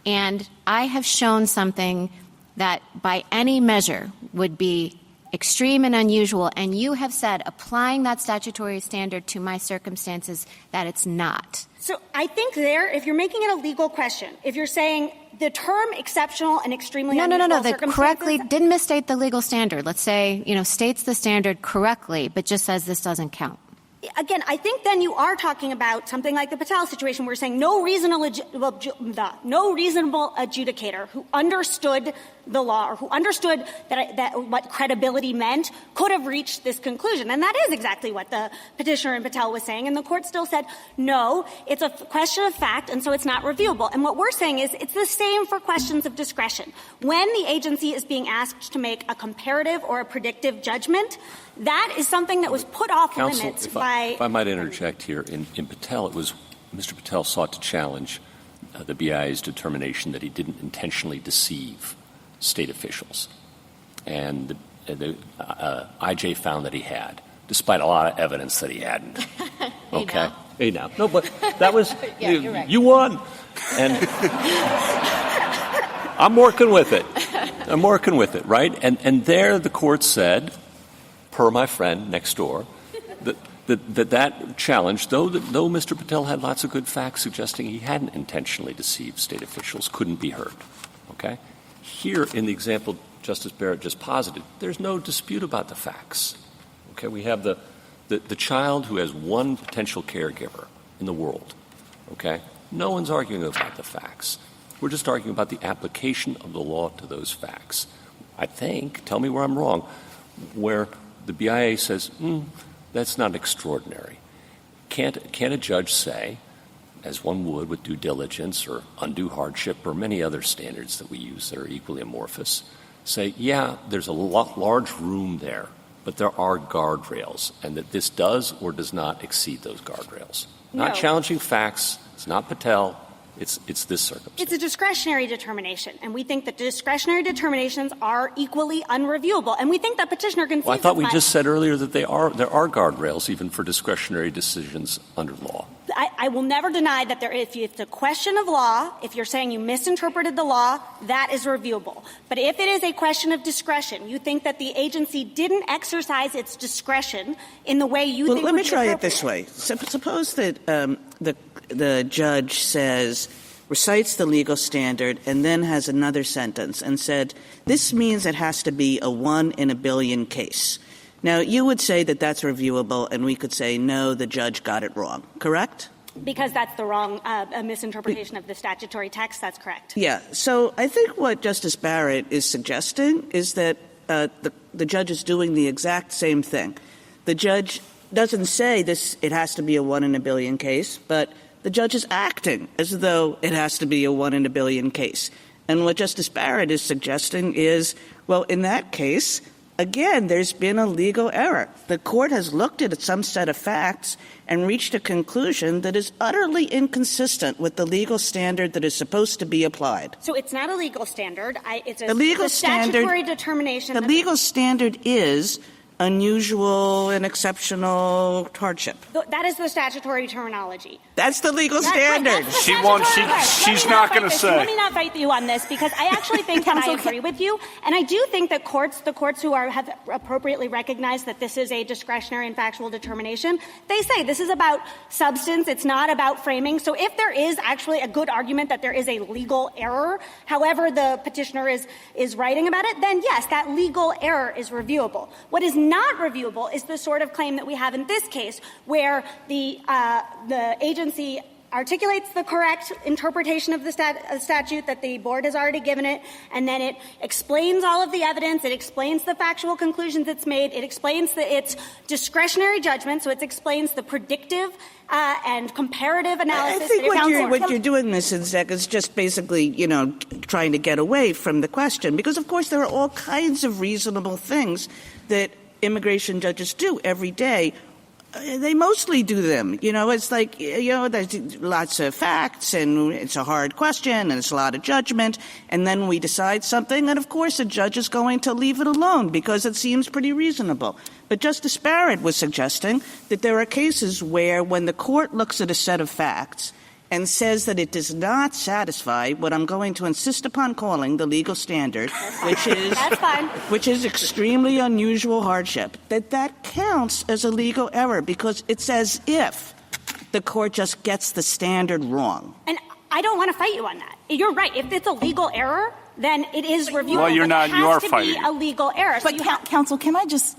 and I have shown something that by any measure would be extreme and unusual, and you have said, applying that statutory standard to my circumstances, that it's not. So I think there, if you're making it a legal question, if you're saying the term exceptional and extremely unusual circumstances— correctly didn't misstate the legal standard. Let's say, states the standard correctly, but just says this doesn't count. Again, I think then you are talking about something like the Patel situation where we're saying no reasonable adjudicator who understood the law or who understood that what credibility meant could have reached this conclusion. And that is exactly what the petitioner in Patel was saying. And the court still said, no, it's a question of fact, and so it's not reviewable. And what we're saying is it's the same for questions of discretion. When the agency is being asked to make a comparative or a predictive judgment, that is something that was put off limits by— If I might interject here, in Patel, it was Mr. Patel sought to challenge the BIA's determination that he didn't intentionally deceive state officials. And the IJ found that he had, despite a lot of evidence that he hadn't. Okay? Hey, now. No, but that was Yeah, you're right. You won. And I'm working with it. Right? And there the court said, per my friend next door, that challenge, though Mr. Patel had lots of good facts suggesting he hadn't intentionally deceived state officials, couldn't be heard. Okay? Here, in the example Justice Barrett just posited, there's no dispute about the facts. Okay? We have the child who has one potential caregiver in the world. Okay? No one's arguing about the facts. We're just arguing about the application of the law to those facts. I think, tell me where I'm wrong, where the BIA says, that's not extraordinary. Can't a judge say, as one would with due diligence or undue hardship or many other standards that we use that are equally amorphous, say, yeah, there's a large room there, but there are guardrails, and that this does or does not exceed those guardrails. No. Not challenging facts. It's not Patel. It's this circumstance. It's a discretionary determination, and we think that discretionary determinations are equally unreviewable. And we think that petitioner can— Well, I thought we just said earlier that there are guardrails even for discretionary decisions under law. I will never deny that if it's a question of law, if you're saying you misinterpreted the law, that is reviewable. But if it is a question of discretion, you think that the agency didn't exercise its discretion in the way you think— Let me try it this way. Suppose that the judge recites the legal standard and then has another sentence and said, this means it has to be a 1 in a billion case. Now, you would say that that's reviewable, and we could say, no, the judge got it wrong, correct? Because that's the wrong misinterpretation of the statutory text, that's correct. Yeah. So I think what Justice Barrett is suggesting is that the judge is doing the exact same thing. The judge doesn't say it has to be a 1 in a billion case, but the judge is acting as though it has to be a 1 in a billion case. And what Justice Barrett is suggesting is, well, in that case, again, there's been a legal error. The court has looked at some set of facts and reached a conclusion that is utterly inconsistent with the legal standard that is supposed to be applied. So it's not a legal standard. It's the legal statutory determination. The legal standard is unusual and exceptional hardship. That is the statutory terminology. That's the legal standard. She's not going to say. Let me not fight you on this, because I actually think that I agree with you. And I do think that the courts who have appropriately recognized that this is a discretionary and factual determination, they say this is about substance. It's not about framing. So if there is actually a good argument that there is a legal error, however the petitioner is writing about it, then yes, that legal error is reviewable. What is not reviewable is the sort of claim that we have in this case, where the agency articulates the correct interpretation of the statute that the board has already given it, and then it explains all of the evidence, it explains the factual conclusions it's made, it explains its discretionary judgment, so it explains the predictive and comparative analysis. I think what you're doing, Mrs. Zek, is just basically, trying to get away from the question, because, of course, there are all kinds of reasonable things that immigration judges do every day. They mostly do them. It's like, there's lots of facts, and it's a hard question, and it's a lot of judgment, and then we decide something, and of course a judge is going to leave it alone because it seems pretty reasonable. But Justice Barrett was suggesting that there are cases where when the court looks at a set of facts and says that it does not satisfy what I'm going to insist upon calling the legal standard, which is extremely unusual hardship, that counts as a legal error because it's as if the court just gets the standard wrong. And I don't want to fight you on that. You're right. If it's a legal error, then it is reviewable. Well, you're not. You are fighting. It has to be a legal error. But counsel, can I just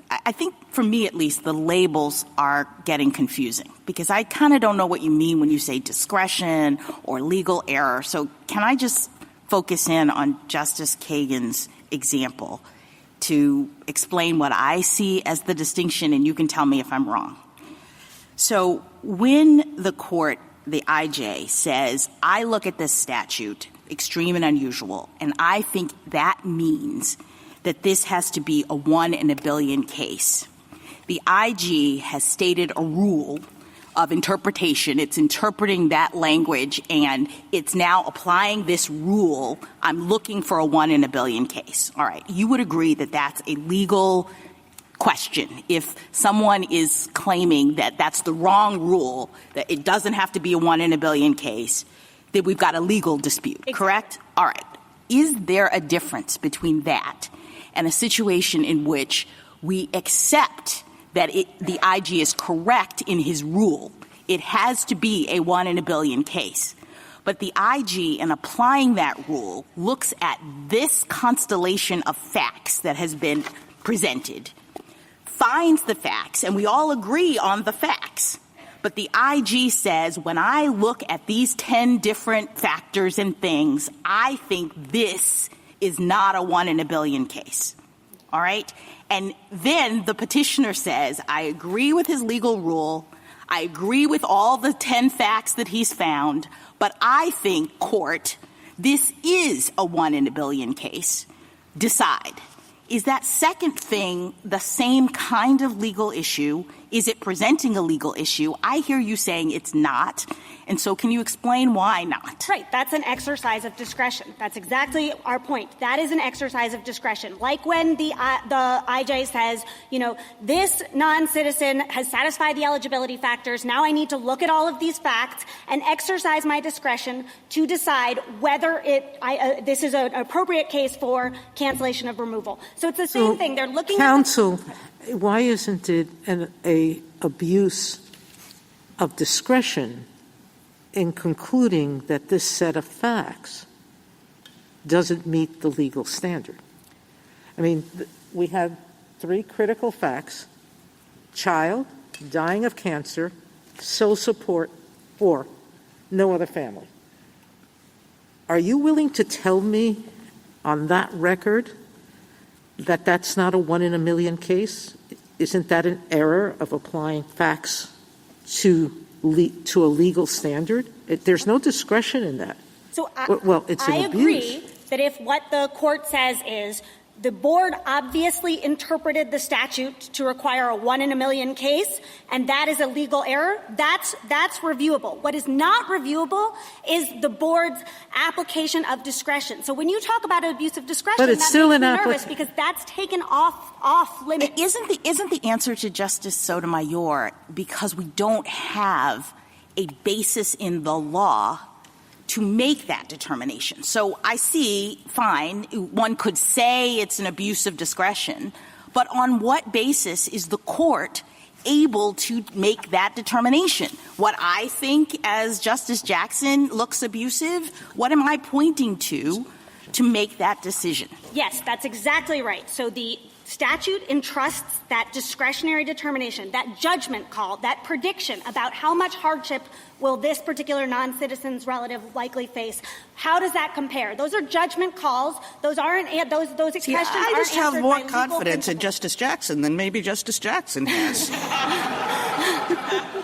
I think for me at least the labels are getting confusing because I kind of don't know what you mean when you say discretion or legal error. So can I just focus in on Justice Kagan's example to explain what I see as the distinction, and you can tell me if I'm wrong. So when the court, the IJ, says, I look at this statute, extreme and unusual, and I think that means that this has to be a 1 in a billion case. The IG has stated a rule of interpretation. It's interpreting that language, and it's now applying this rule. I'm looking for a 1 in a billion case. All right. You would agree that that's a legal question. If someone is claiming that that's the wrong rule, that it doesn't have to be a 1 in a billion case, that we've got a legal dispute, correct? All right. Is there a difference between that and a situation in which we accept that the IG is correct in his rule? It has to be a 1 in a billion case. But the IG, in applying that rule, looks at this constellation of facts that has been presented, finds the facts, and we all agree on the facts. But the IG says, when I look at these 10 different factors and things, I think this is not a 1 in a billion case. All right? And then the petitioner says, I agree with his legal rule. I agree with all the 10 facts that he's found. But I think, court, this is a 1 in a billion case. Decide. Is that second thing the same kind of legal issue? Is it presenting a legal issue? I hear you saying it's not. And so can you explain why not? Right. That's an exercise of discretion. That's exactly our point. That is an exercise of discretion. Like when the IJ says, this non-citizen has satisfied the eligibility factors. Now I need to look at all of these facts and exercise my discretion to decide whether this is an appropriate case for cancellation of removal. So it's the same thing. They're looking Counsel, why isn't it an abuse of discretion in concluding that this set of facts doesn't meet the legal standard? I mean, we have 3 critical facts: child, dying of cancer, sole support, or no other family. Are you willing to tell me on that record that that's not a 1 in a million case? Isn't that an error of applying facts to a legal standard? There's no discretion in that. So well, it's an I abuse. agree that if what the court says is The board obviously interpreted the statute to require a 1 in a million case, and that is a legal error. That's reviewable. What is not reviewable is the board's application of discretion. So when you talk about abuse of discretion, but it's that still makes an me nervous because that's taken off limits. Isn't the answer to Justice Sotomayor because we don't have a basis in the law to make that determination? So I see, fine, one could say it's an abuse of discretion, but on what basis is the court able to make that determination? What I think as Justice Jackson looks abusive, what am I pointing to make that decision? Yes, that's exactly right. So the statute entrusts that discretionary determination, that judgment call, that prediction about how much hardship will this particular non-citizen's relative likely face. How does that compare? Those are judgment calls. Those aren't those questions aren't I just have answered more by legal confidence in principles. Justice Jackson than maybe Justice Jackson has.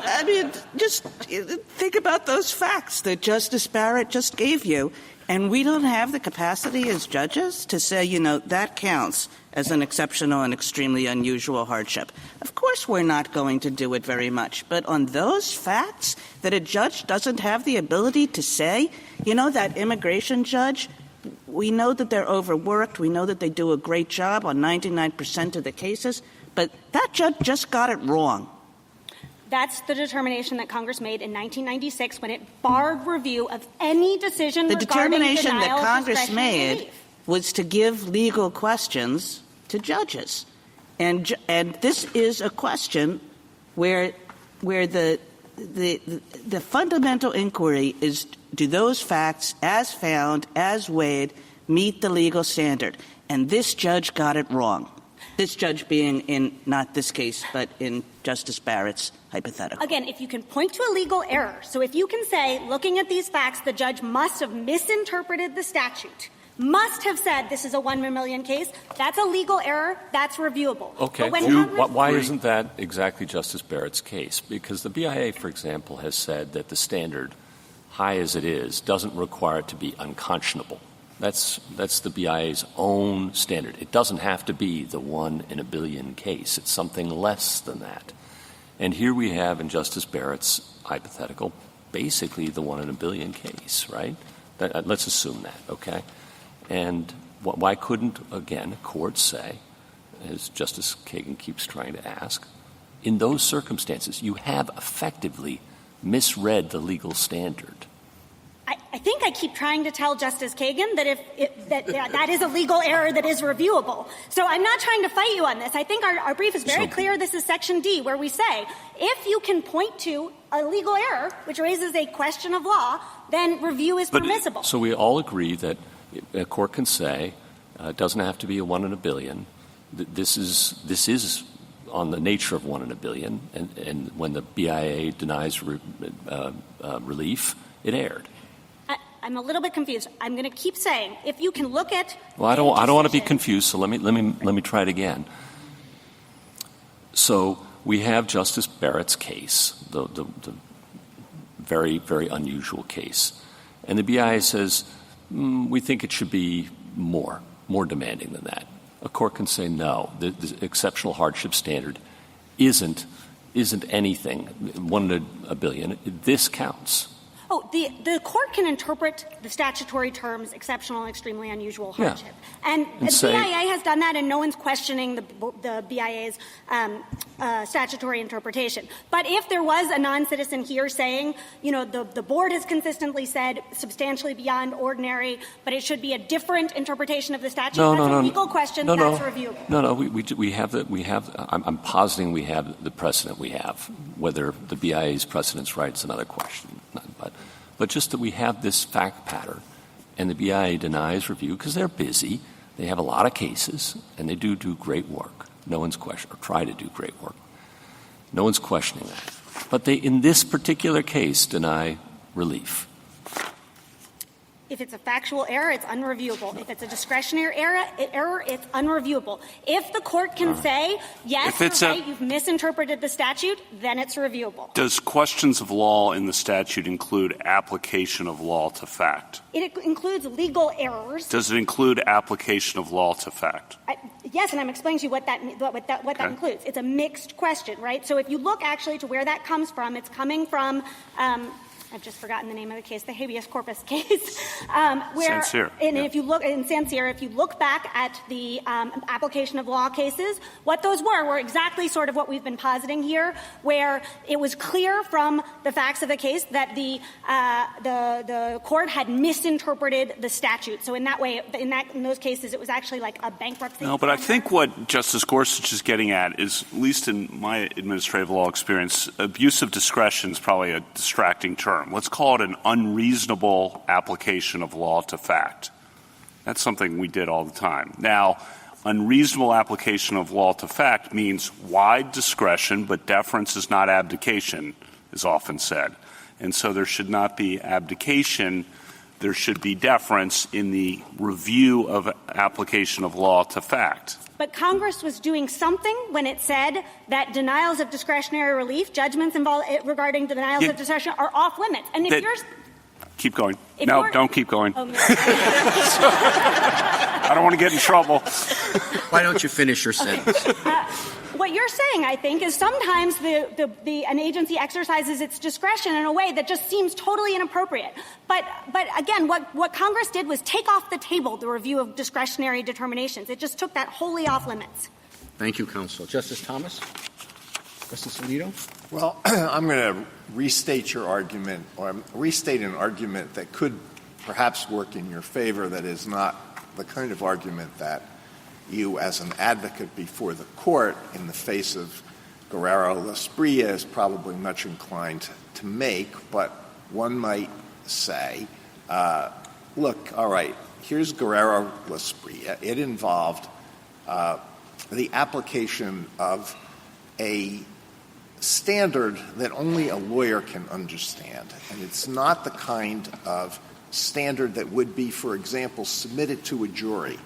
I mean, just think about those facts that Justice Barrett just gave you. And we don't have the capacity as judges to say, that counts as an exceptional and extremely unusual hardship. Of course we're not going to do it very much. But on those facts that a judge doesn't have the ability to say, that immigration judge, we know that they're overworked. We know that they do a great job on 99% of the cases. But that judge just got it wrong. That's the determination that Congress made in 1996 when it barred review of any decision The regarding determination denial that of Congress discretionary made relief. was to give legal questions to judges. And this is a question where the fundamental inquiry is, do those facts, as found, as weighed, meet the legal standard? And this judge got it wrong. This judge being in not this case, but in Justice Barrett's hypothetical. Again, if you can point to a legal error, so if you can say, looking at these facts, the judge must have misinterpreted the statute, must have said this is a 1 in a million case, that's a legal error, that's reviewable. Okay. Why isn't that exactly Justice Barrett's case? Because the BIA, for example, has said that the standard, high as it is, doesn't require it to be unconscionable. That's the BIA's own standard. It doesn't have to be the 1 in a billion case. It's something less than that. And here we have in Justice Barrett's hypothetical basically the 1 in a billion case, right? Let's assume that, okay? And why couldn't, again, a court say, as Justice Kagan keeps trying to ask, in those circumstances you have effectively misread the legal standard? I think I keep trying to tell Justice Kagan that that is a legal error that is reviewable. So I'm not trying to fight you on this. I think our brief is very clear. This is Section D, where we say, if you can point to a legal error, which raises a question of law, then review is permissible. So we all agree that a court can say it doesn't have to be a 1 in a billion. This is on the nature of 1 in a billion, and when the BIA denies relief, it erred. I'm a little bit confused. I'm going to keep saying, if you can look at Well, I don't want to be confused, so let me try it again. So we have Justice Barrett's case, the very, very unusual case. And the BIA says, we think it should be more demanding than that. A court can say, no, the exceptional hardship standard isn't anything, 1 in a billion. This counts. Oh, the court can interpret the statutory terms exceptional and extremely unusual hardship. Yeah. And the BIA has done that, and no one's questioning the BIA's statutory interpretation. But if there was a non-citizen here saying, the board has consistently said substantially beyond ordinary, but it should be a different interpretation of the statute, that's a legal question, that's reviewable. No, we have I'm positing we have the precedent we have. Whether the BIA's precedent's right is another question. But just that we have this fact pattern, and the BIA denies review because they're busy. They have a lot of cases, and they do great work. No one's questioning, or try to do great work. No one's questioning that. But they, in this particular case, deny relief. If it's a factual error, it's unreviewable. If it's a discretionary error, it's unreviewable. If the court can say, yes, you're right, you've misinterpreted the statute, then it's reviewable. Does questions of law in the statute include application of law to fact? It includes legal errors. Does it include application of law to fact? Yes, and I'm explaining to you what that includes. It's a mixed question, right? So if you look actually to where that comes from, it's coming from I've just forgotten the name of the case, the habeas corpus case. Where, Sancier. And if you look in Sancier, if you look back at the application of law cases, what those were exactly sort of what we've been positing here, where it was clear from the facts of the case that the court had misinterpreted the statute. So in that way, in those cases, it was actually like a bankruptcy. No, but I think what Justice Gorsuch is getting at is, at least in my administrative law experience, abuse of discretion is probably a distracting term. Let's call it an unreasonable application of law to fact. That's something we did all the time. Now, unreasonable application of law to fact means wide discretion, but deference is not abdication, is often said. And so there should not be abdication. There should be deference in the review of application of law to fact. But Congress was doing something when it said that denials of discretionary relief, judgments regarding denials of discretion, are off limits. And if you're keep going. No, don't keep going. Oh, no. I don't want to get in trouble. Why don't you finish your sentence? What you're saying, I think, is sometimes an agency exercises its discretion in a way that just seems totally inappropriate. But again, what Congress did was take off the table the review of discretionary determinations. It just took that wholly off limits. Thank you, counsel. Justice Thomas? Justice Alito? Well, I'm going to restate your argument, or restate an argument that could perhaps work in your favor that is not the kind of argument that you as an advocate before the court in the face of Guerrero-Lasprilla is probably much inclined to make, but one might say, look, all right, here's Guerrero-Lasprilla. It involved the application of a standard that only a lawyer can understand, and it's not the kind of standard that would be, for example, submitted to a jury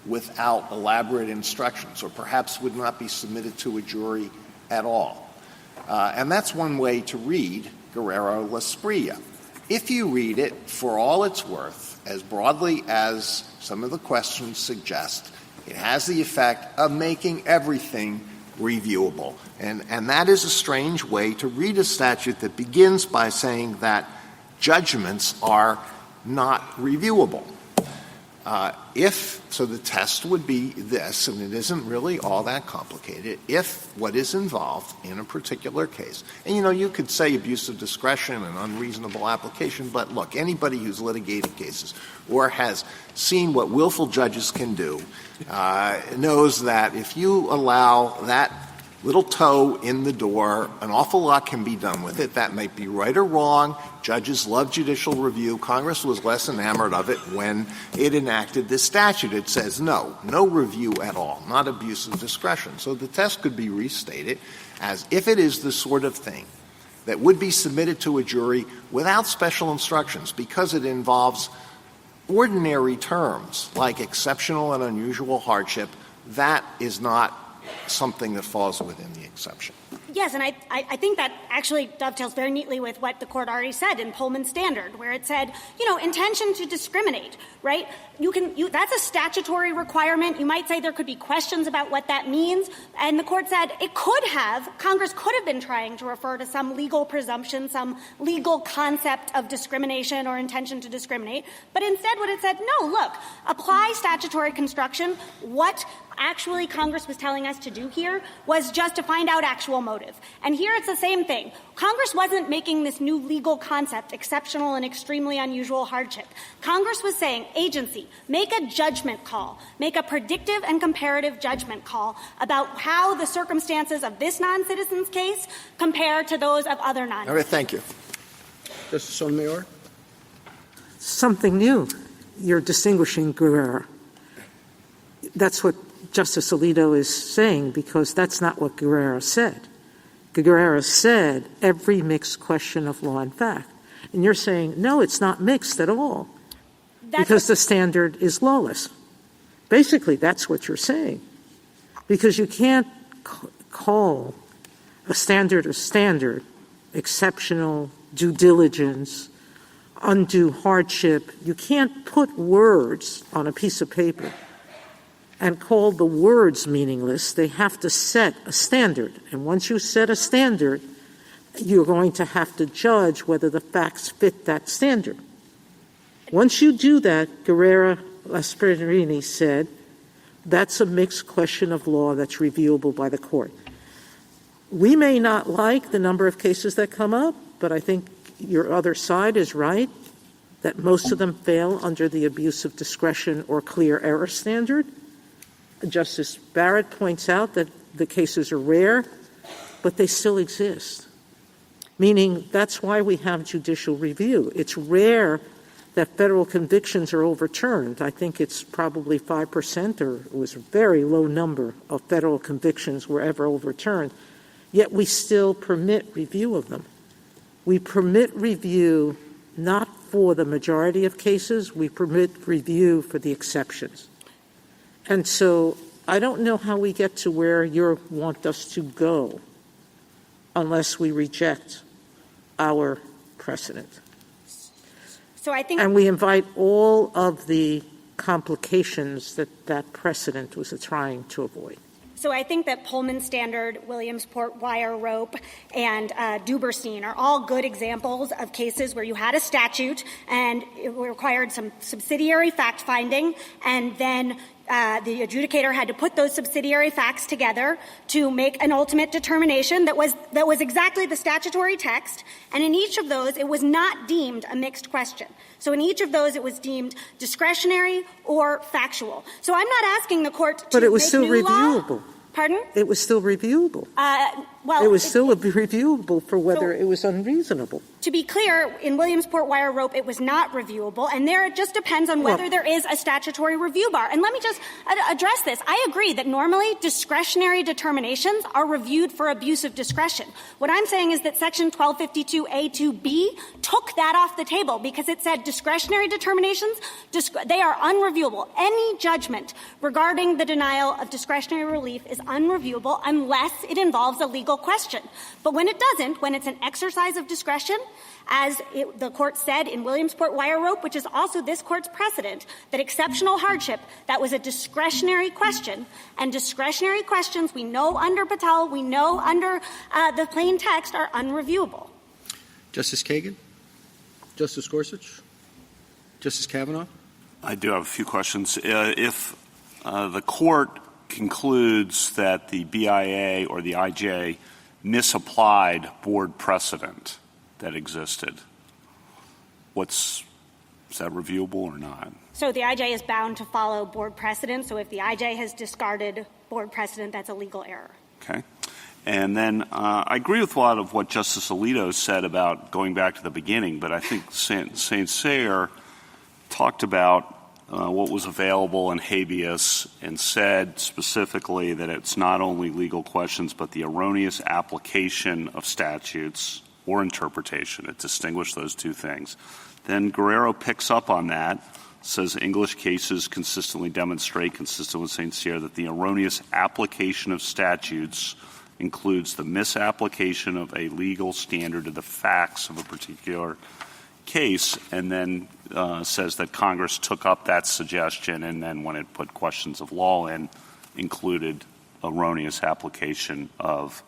without elaborate instructions, or perhaps would not be submitted to a jury at all. And that's one way to read Guerrero-Lasprilla. If you read it for all it's worth, as broadly as some of the questions suggest, it has the effect of making everything reviewable. And that is a strange way to read a statute that begins by saying that judgments are not reviewable. So the test would be this, and it isn't really all that complicated, if what is involved in a particular case. And, you could say abuse of discretion and unreasonable application, but look, anybody who's litigated cases or has seen what willful judges can do knows that if you allow that little toe in the door, an awful lot can be done with it. That might be right or wrong. Judges love judicial review. Congress was less enamored of it when it enacted this statute. It says no review at all, not abuse of discretion. So the test could be restated as if it is the sort of thing that would be submitted to a jury without special instructions because it involves ordinary terms like exceptional and unusual hardship. That is not something that falls within the exception. Yes, and I think that actually dovetails very neatly with what the court already said in Pullman Standard, where it said, intention to discriminate, right? That's a statutory requirement. You might say there could be questions about what that means. And the court said Congress could have been trying to refer to some legal presumption, some legal concept of discrimination or intention to discriminate. But instead what it said, no, look, apply statutory construction. What actually Congress was telling us to do here was just to find out actual motive. And here it's the same thing. Congress wasn't making this new legal concept, exceptional and extremely unusual hardship. Congress was saying, agency, make a judgment call, make a predictive and comparative judgment call about how the circumstances of this non-citizen's case compare to those of other non-citizens. All right, thank you. Justice Sotomayor? Something new. You're distinguishing Guerrero. That's what Justice Alito is saying, because that's not what Guerrero said. Guerrero said every mixed question of law and fact. And you're saying, no, it's not mixed at all. because the standard is lawless. Basically, that's what you're saying. Because you can't call a standard, exceptional, due diligence, undue hardship. You can't put words on a piece of paper and call the words meaningless. They have to set a standard. And once you set a standard, you're going to have to judge whether the facts fit that standard. Once you do that, Guerrera-Lasparini said, that's a mixed question of law that's reviewable by the court. We may not like the number of cases that come up, but I think your other side is right, that most of them fail under the abuse of discretion or clear error standard. Justice Barrett points out that the cases are rare, but they still exist, meaning that's why we have judicial review. It's rare that federal convictions are overturned. I think it's probably 5%, or it was a very low number of federal convictions were ever overturned, yet we still permit review of them. We permit review not for the majority of cases, we permit review for the exceptions. And so I don't know how we get to where you want us to go unless we reject our precedent. So I think, and we invite all of the complications that precedent was trying to avoid. So I think that Pullman Standard, Williamsport Wire Rope, and Duberstein are all good examples of cases where you had a statute and it required some subsidiary fact-finding, and then the adjudicator had to put those subsidiary facts together to make an ultimate determination that was exactly the statutory text, and in each of those it was not deemed a mixed question. So in each of those it was deemed discretionary or factual. So I'm not asking the court to But it was make still new reviewable. Law. Pardon? It was still reviewable. Well, it was still reviewable for whether it was unreasonable. To be clear, in Williamsport Wire Rope, it was not reviewable, and there it just depends on whether there is a statutory review bar. And let me just address this. I agree that normally discretionary determinations are reviewed for abuse of discretion. What I'm saying is that Section 1252A2B took that off the table because it said discretionary determinations, they are unreviewable. Any judgment regarding the denial of discretionary relief is unreviewable unless it involves a legal question. But when it doesn't, when it's an exercise of discretion, as the court said in Williamsport Wire Rope, which is also this court's precedent, that exceptional hardship, that was a discretionary question, and discretionary questions we know under Patel, we know under the plain text, are unreviewable. Justice Kagan? Justice Gorsuch? Justice Kavanaugh? I do have a few questions. If the court concludes that the BIA or the IJ misapplied board precedent that existed, is that reviewable or not? So the IJ is bound to follow board precedent. So if the IJ has discarded board precedent, that's a legal error. Okay. And then I agree with a lot of what Justice Alito said about going back to the beginning, but I think St. Cyr talked about what was available in habeas and said specifically that it's not only legal questions but the erroneous application of statutes or interpretation. It distinguished those two things. Then Guerrero picks up on that, says English cases consistently demonstrate, consistent with St. Cyr, that the erroneous application of statutes includes the misapplication of a legal standard to the facts of a particular case, and then says that Congress took up that suggestion and then when it put questions of law in, included erroneous application of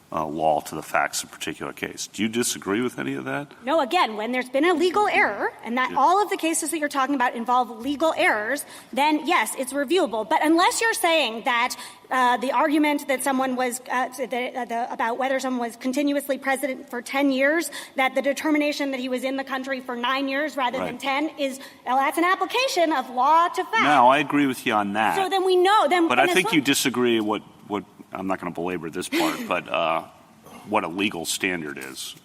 law to the facts of a particular case. Do you disagree with any of that? No, again, when there's been a legal error and that all of the cases that you're talking about involve legal errors, then yes, it's reviewable. But unless you're saying that the argument that someone was about whether someone was continuously president for 10 years, that the determination that he was in the country for 9 years rather than 10 is, well, that's an application of law to fact. No, I agree with you on that. So then we know. But I think you disagree what I'm not going to belabor this part, but what a legal standard is.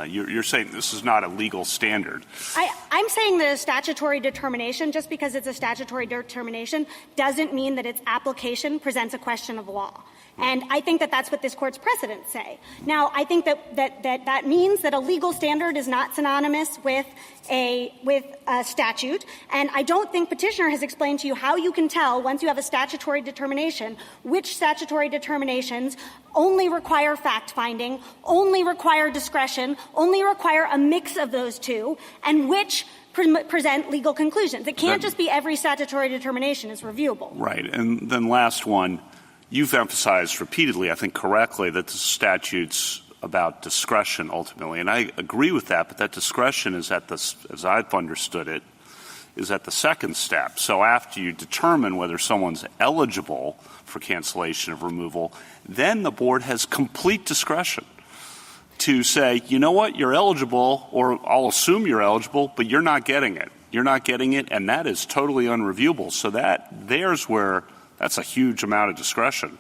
You're saying this is not a legal standard. I'm saying that a statutory determination, just because it's a statutory determination, doesn't mean that its application presents a question of law. And I think that that's what this Court's precedents say. Now, I think that means that a legal standard is not synonymous with a statute. And I don't think Petitioner has explained to you how you can tell, once you have a statutory determination, which statutory determinations only require fact-finding, only require discretion, only require a mix of those two, and which present legal conclusions. It can't just be every statutory determination is reviewable. Right. And then last one, you've emphasized repeatedly, I think correctly, that the statute's about discretion ultimately. And I agree with that, but that discretion is as I've understood it, is at the second step. So after you determine whether someone's eligible for cancellation of removal, then the board has complete discretion to say, you know what, you're eligible, or I'll assume you're eligible, but you're not getting it. You're not getting it, and that is totally unreviewable. So that's a huge amount of discretion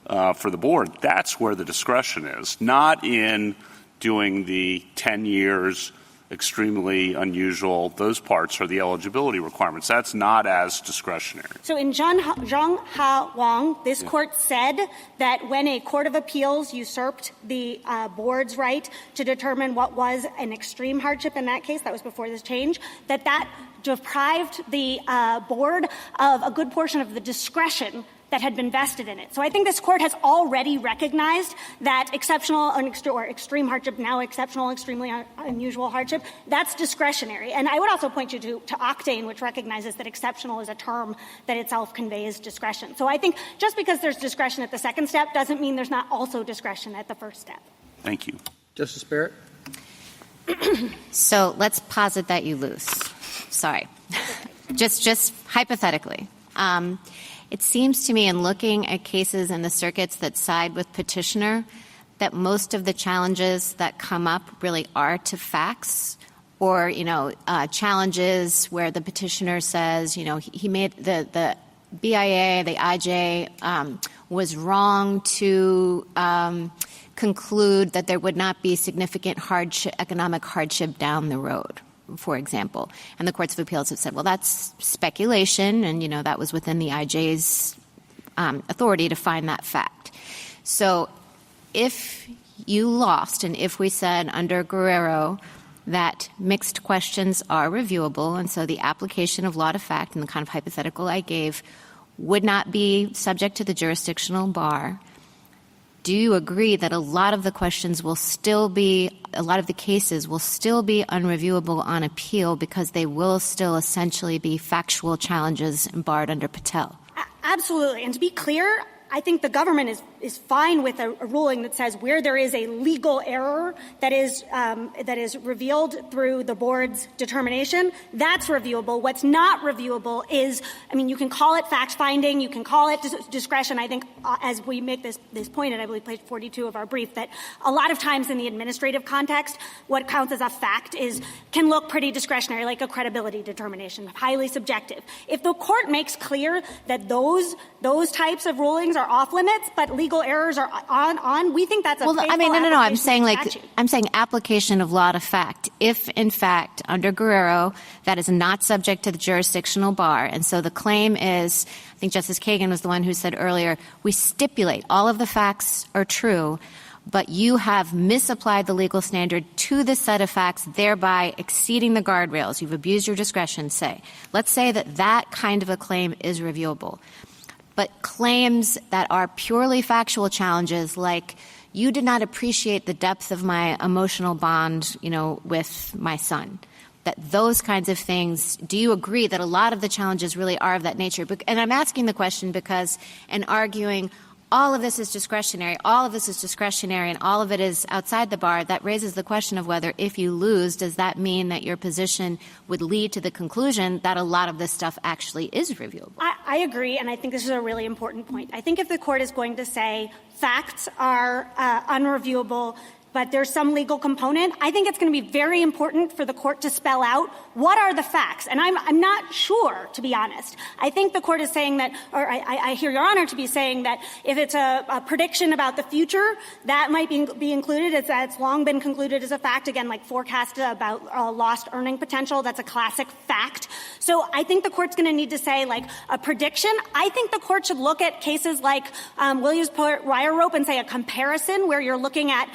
for the board. That's where the discretion is, not in doing the 10 years, extremely unusual. Those parts are the eligibility requirements. That's not as discretionary. So in Zhang Ha Wang, this Court said that when a court of appeals usurped the board's right to determine what was an extreme hardship in that case, that was before this change, that deprived the board of a good portion of the discretion that had been vested in it. So I think this Court has already recognized that exceptional or extreme hardship, now exceptional, extremely unusual hardship, that's discretionary. And I would also point you to Octane, which recognizes that exceptional is a term that itself conveys discretion. So I think just because there's discretion at the second step doesn't mean there's not also discretion at the first step. Thank you. Justice Barrett? So let's posit that you lose. Sorry. just hypothetically. It seems to me, in looking at cases in the circuits that side with Petitioner, that most of the challenges that come up really are to facts, or, challenges where the Petitioner says, he made the BIA, the IJ, was wrong to conclude that there would not be significant economic hardship down the road, for example. And the courts of appeals have said, well, that's speculation, and, that was within the IJ's authority to find that fact. So if you lost, and if we said under Guerrero that mixed questions are reviewable, and so the application of law to fact in the kind of hypothetical I gave would not be subject to the jurisdictional bar, do you agree that a lot of the cases will still be unreviewable on appeal because they will still essentially be factual challenges and barred under Patel? Absolutely. And to be clear, I think the government is fine with a ruling that says where there is a legal error that is revealed through the board's determination, that's reviewable. What's not reviewable is, you can call it fact-finding, you can call it discretion. I think as we make this point, and I believe page 42 of our brief, that a lot of times in the administrative context, what counts as a fact can look pretty discretionary, like a credibility determination, highly subjective. If the court makes clear that those types of rulings are off limits, but legal errors are on, we think that's a faithful no. I'm saying statute. Application of law to fact. If, in fact, under Guerrero, that is not subject to the jurisdictional bar, and so the claim is, I think Justice Kagan was the one who said earlier, we stipulate all of the facts are true, but you have misapplied the legal standard to the set of facts, thereby exceeding the guardrails. You've abused your discretion, say. Let's say that kind of a claim is reviewable. But claims that are purely factual challenges, like you did not appreciate the depth of my emotional bond, with my son, that those kinds of things, do you agree that a lot of the challenges really are of that nature? And I'm asking the question because in arguing all of this is discretionary, and all of it is outside the bar, that raises the question of whether if you lose, does that mean that your position would lead to the conclusion that a lot of this stuff actually is reviewable? I agree, and I think this is a really important point. I think if the court is going to say facts are unreviewable, but there's some legal component, I think it's going to be very important for the court to spell out what are the facts. And I'm not sure, to be honest. I think the court is saying that, or I hear Your Honor to be saying that if it's a prediction about the future, that might be included. It's long been concluded as a fact, again, like forecast about lost earning potential. That's a classic fact. So I think the court's going to need to say, like, a prediction. I think the court should look at cases like Williams wire rope and say a comparison where you're looking at,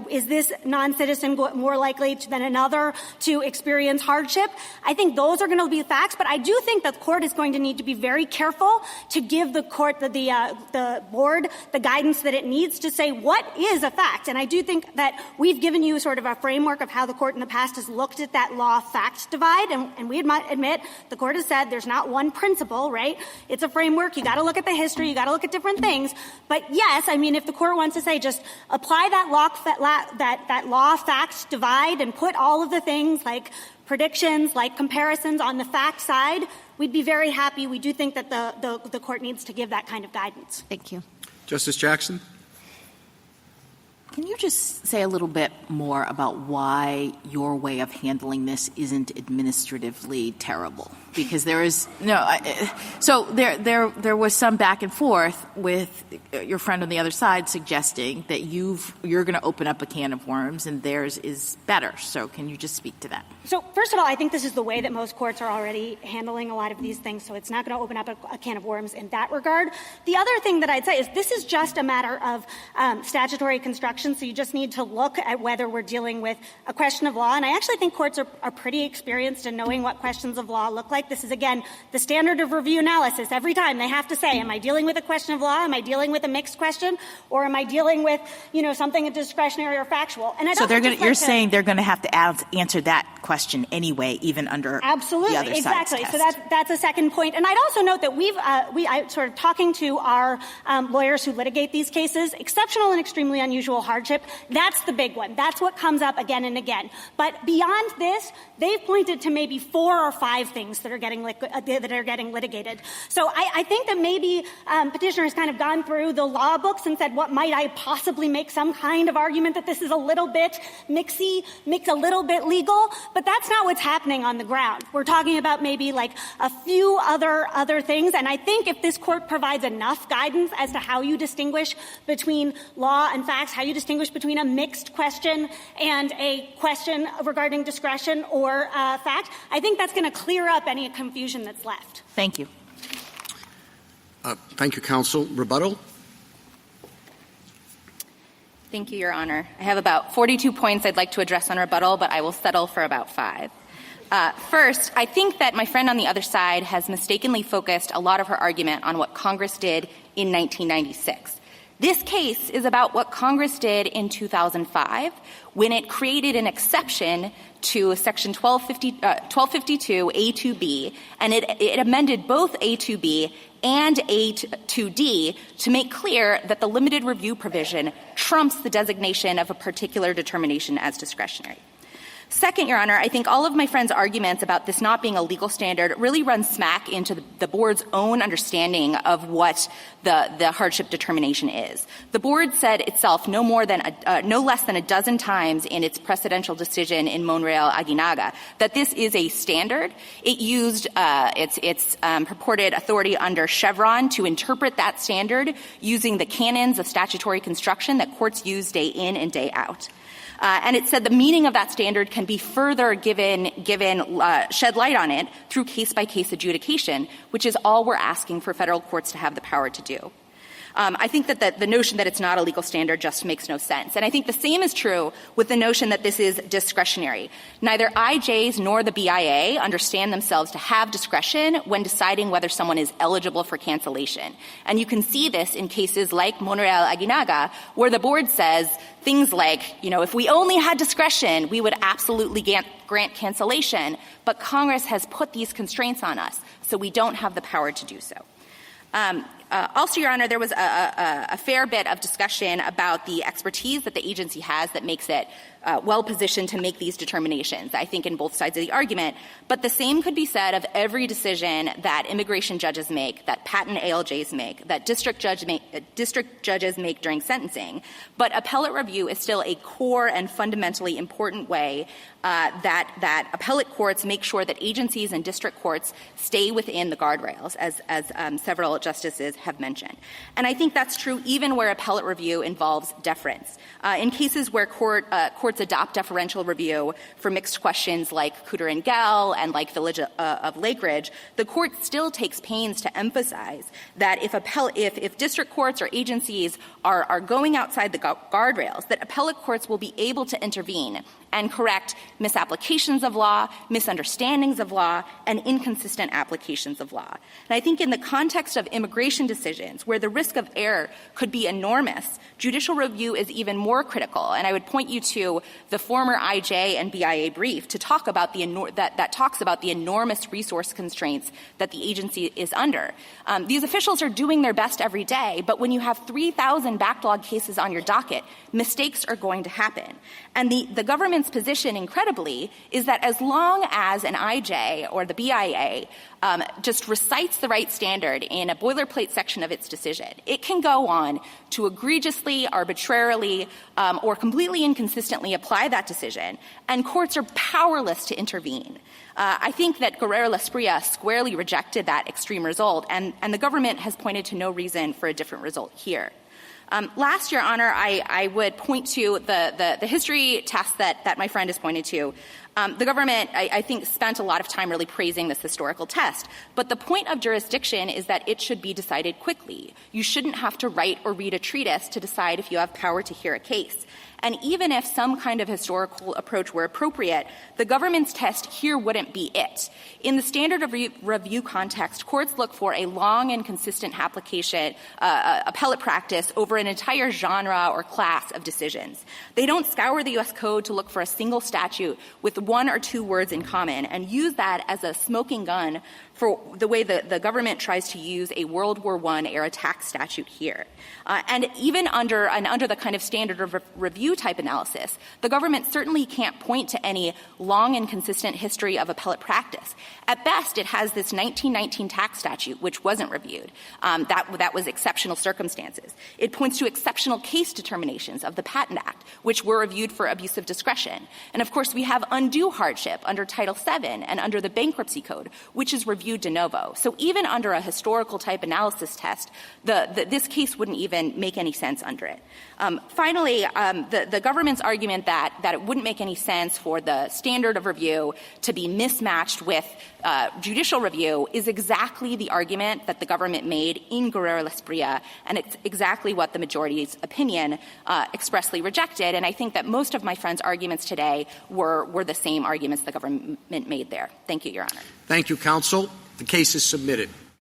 is this non-citizen more likely than another to experience hardship? I think those are going to be facts, but I do think that the court is going to need to be very careful to give the court, the board, the guidance that it needs to say what is a fact. And I do think that we've given you sort of a framework of how the court in the past has looked at that law-fact divide, and we admit the court has said there's not one principle, right? It's a framework. You got to look at the history. You got to look at different things. But yes, I mean, if the court wants to say just apply that law-fact divide and put all of the things like predictions, like comparisons on the fact side, we'd be very happy. We do think that the court needs to give that kind of guidance. Thank you. Justice Jackson? Can you just say a little bit more about why your way of handling this isn't administratively terrible? Because there was there was some back and forth with your friend on the other side suggesting that you're going to open up a can of worms and theirs is better. So can you just speak to that? So first of all, I think this is the way that most courts are already handling a lot of these things, so it's not going to open up a can of worms in that regard. The other thing that I'd say is this is just a matter of statutory construction, so you just need to look at whether we're dealing with a question of law. And I actually think courts are pretty experienced in knowing what questions of law look like. This is, again, the standard of review analysis. Every time they have to say, am I dealing with a question of law? Am I dealing with a mixed question? Or am I dealing with, something discretionary or factual? And you're saying they're going to have to answer that question anyway, even under absolutely, the other exactly. side's So test. that's a second point. And I'd also note that I sort of talking to our lawyers who litigate these cases, exceptional and extremely unusual hardship, that's the big one. That's what comes up again and again. But beyond this, they've pointed to maybe 4 or 5 things that are getting litigated. So I think that maybe petitioner has kind of gone through the law books and said, what might I possibly make some kind of argument that this is a little bit mixy, makes a little bit legal, but that's not what's happening on the ground. We're talking about maybe like a few other things, and I think if this court provides enough guidance as to how you distinguish between law and facts, how you distinguish between a mixed question and a question regarding discretion or fact, I think that's going to clear up any confusion that's left. Thank you. Thank you, counsel. Rebuttal? Thank you, Your Honor. I have about 42 points I'd like to address on rebuttal, but I will settle for about 5. First, I think that my friend on the other side has mistakenly focused a lot of her argument on what Congress did in 1996. This case is about what Congress did in 2005 when it created an exception to Section 1252 A2B, and it amended both A2B and A2D to make clear that the limited review provision trumps the designation of a particular determination as discretionary. Second, Your Honor, I think all of my friend's arguments about this not being a legal standard really run smack into the board's own understanding of what the hardship determination is. The board said itself no less than a dozen times in its precedential decision in Monreal-Aguinaga that this is a standard. It used its purported authority under Chevron to interpret that standard using the canons of statutory construction that courts use day in and day out. And it said the meaning of that standard can be further shed light on it through case-by-case adjudication, which is all we're asking for federal courts to have the power to do. I think that the notion that it's not a legal standard just makes no sense. And I think the same is true with the notion that this is discretionary. Neither IJs nor the BIA understand themselves to have discretion when deciding whether someone is eligible for cancellation. And you can see this in cases like Monreal-Aguinaga, where the board says things like, if we only had discretion, we would absolutely grant cancellation, but Congress has put these constraints on us, so we don't have the power to do so. Also, Your Honor, there was a fair bit of discussion about the expertise that the agency has that makes it well-positioned to make these determinations, I think, in both sides of the argument. But the same could be said of every decision that immigration judges make, that patent ALJs make, that district judges make during sentencing. But appellate review is still a core and fundamentally important way that appellate courts make sure that agencies and district courts stay within the guardrails, as several justices have mentioned. And I think that's true even where appellate review involves deference. In cases where courts adopt deferential review for mixed questions like Cooter and Gell and like Village of Lake Ridge, the court still takes pains to emphasize that if district courts or agencies are going outside the guardrails, that appellate courts will be able to intervene and correct misapplications of law, misunderstandings of law, and inconsistent applications of law. And I think in the context of immigration decisions, where the risk of error could be enormous, judicial review is even more critical. And I would point you to the former IJ and BIA brief to talk about that talks about the enormous resource constraints that the agency is under. These officials are doing their best every day, but when you have 3,000 backlog cases on your docket, mistakes are going to happen. And the government's position, incredibly, is that as long as an IJ or the BIA just recites the right standard in a boilerplate section of its decision, it can go on to egregiously, arbitrarily, or completely inconsistently apply that decision, and courts are powerless to intervene. I think that Guerrero-Lasprilla squarely rejected that extreme result, and the government has pointed to no reason for a different result here. Last, Your Honor, I would point to the history test that my friend has pointed to. The government, I think, spent a lot of time really praising this historical test. But the point of jurisdiction is that it should be decided quickly. You shouldn't have to write or read a treatise to decide if you have power to hear a case. And even if some kind of historical approach were appropriate, the government's test here wouldn't be it. In the standard of review context, courts look for a long and consistent application, appellate practice over an entire genre or class of decisions. They don't scour the U.S. Code to look for a single statute with one or two words in common and use that as a smoking gun for the way the government tries to use a World War I era tax statute here. And even under the kind of standard of review type analysis, the government certainly can't point to any long and consistent history of appellate practice. At best, it has this 1919 tax statute, which wasn't reviewed. That was exceptional circumstances. It points to exceptional case determinations of the Patent Act, which were reviewed for abuse of discretion. And, of course, we have undue hardship under Title VII and under the Bankruptcy Code, which is reviewed de novo. So even under a historical type analysis test, this case wouldn't even make any sense under it. Finally, the government's argument that it wouldn't make any sense for the standard of review to be mismatched with judicial review is exactly the argument that the government made in Guerrero-Lasprilla, and it's exactly what the majority's opinion expressly rejected. And I think that most of my friend's arguments today were the same arguments the government made there. Thank you, Your Honor. Thank you, counsel. The case is submitted.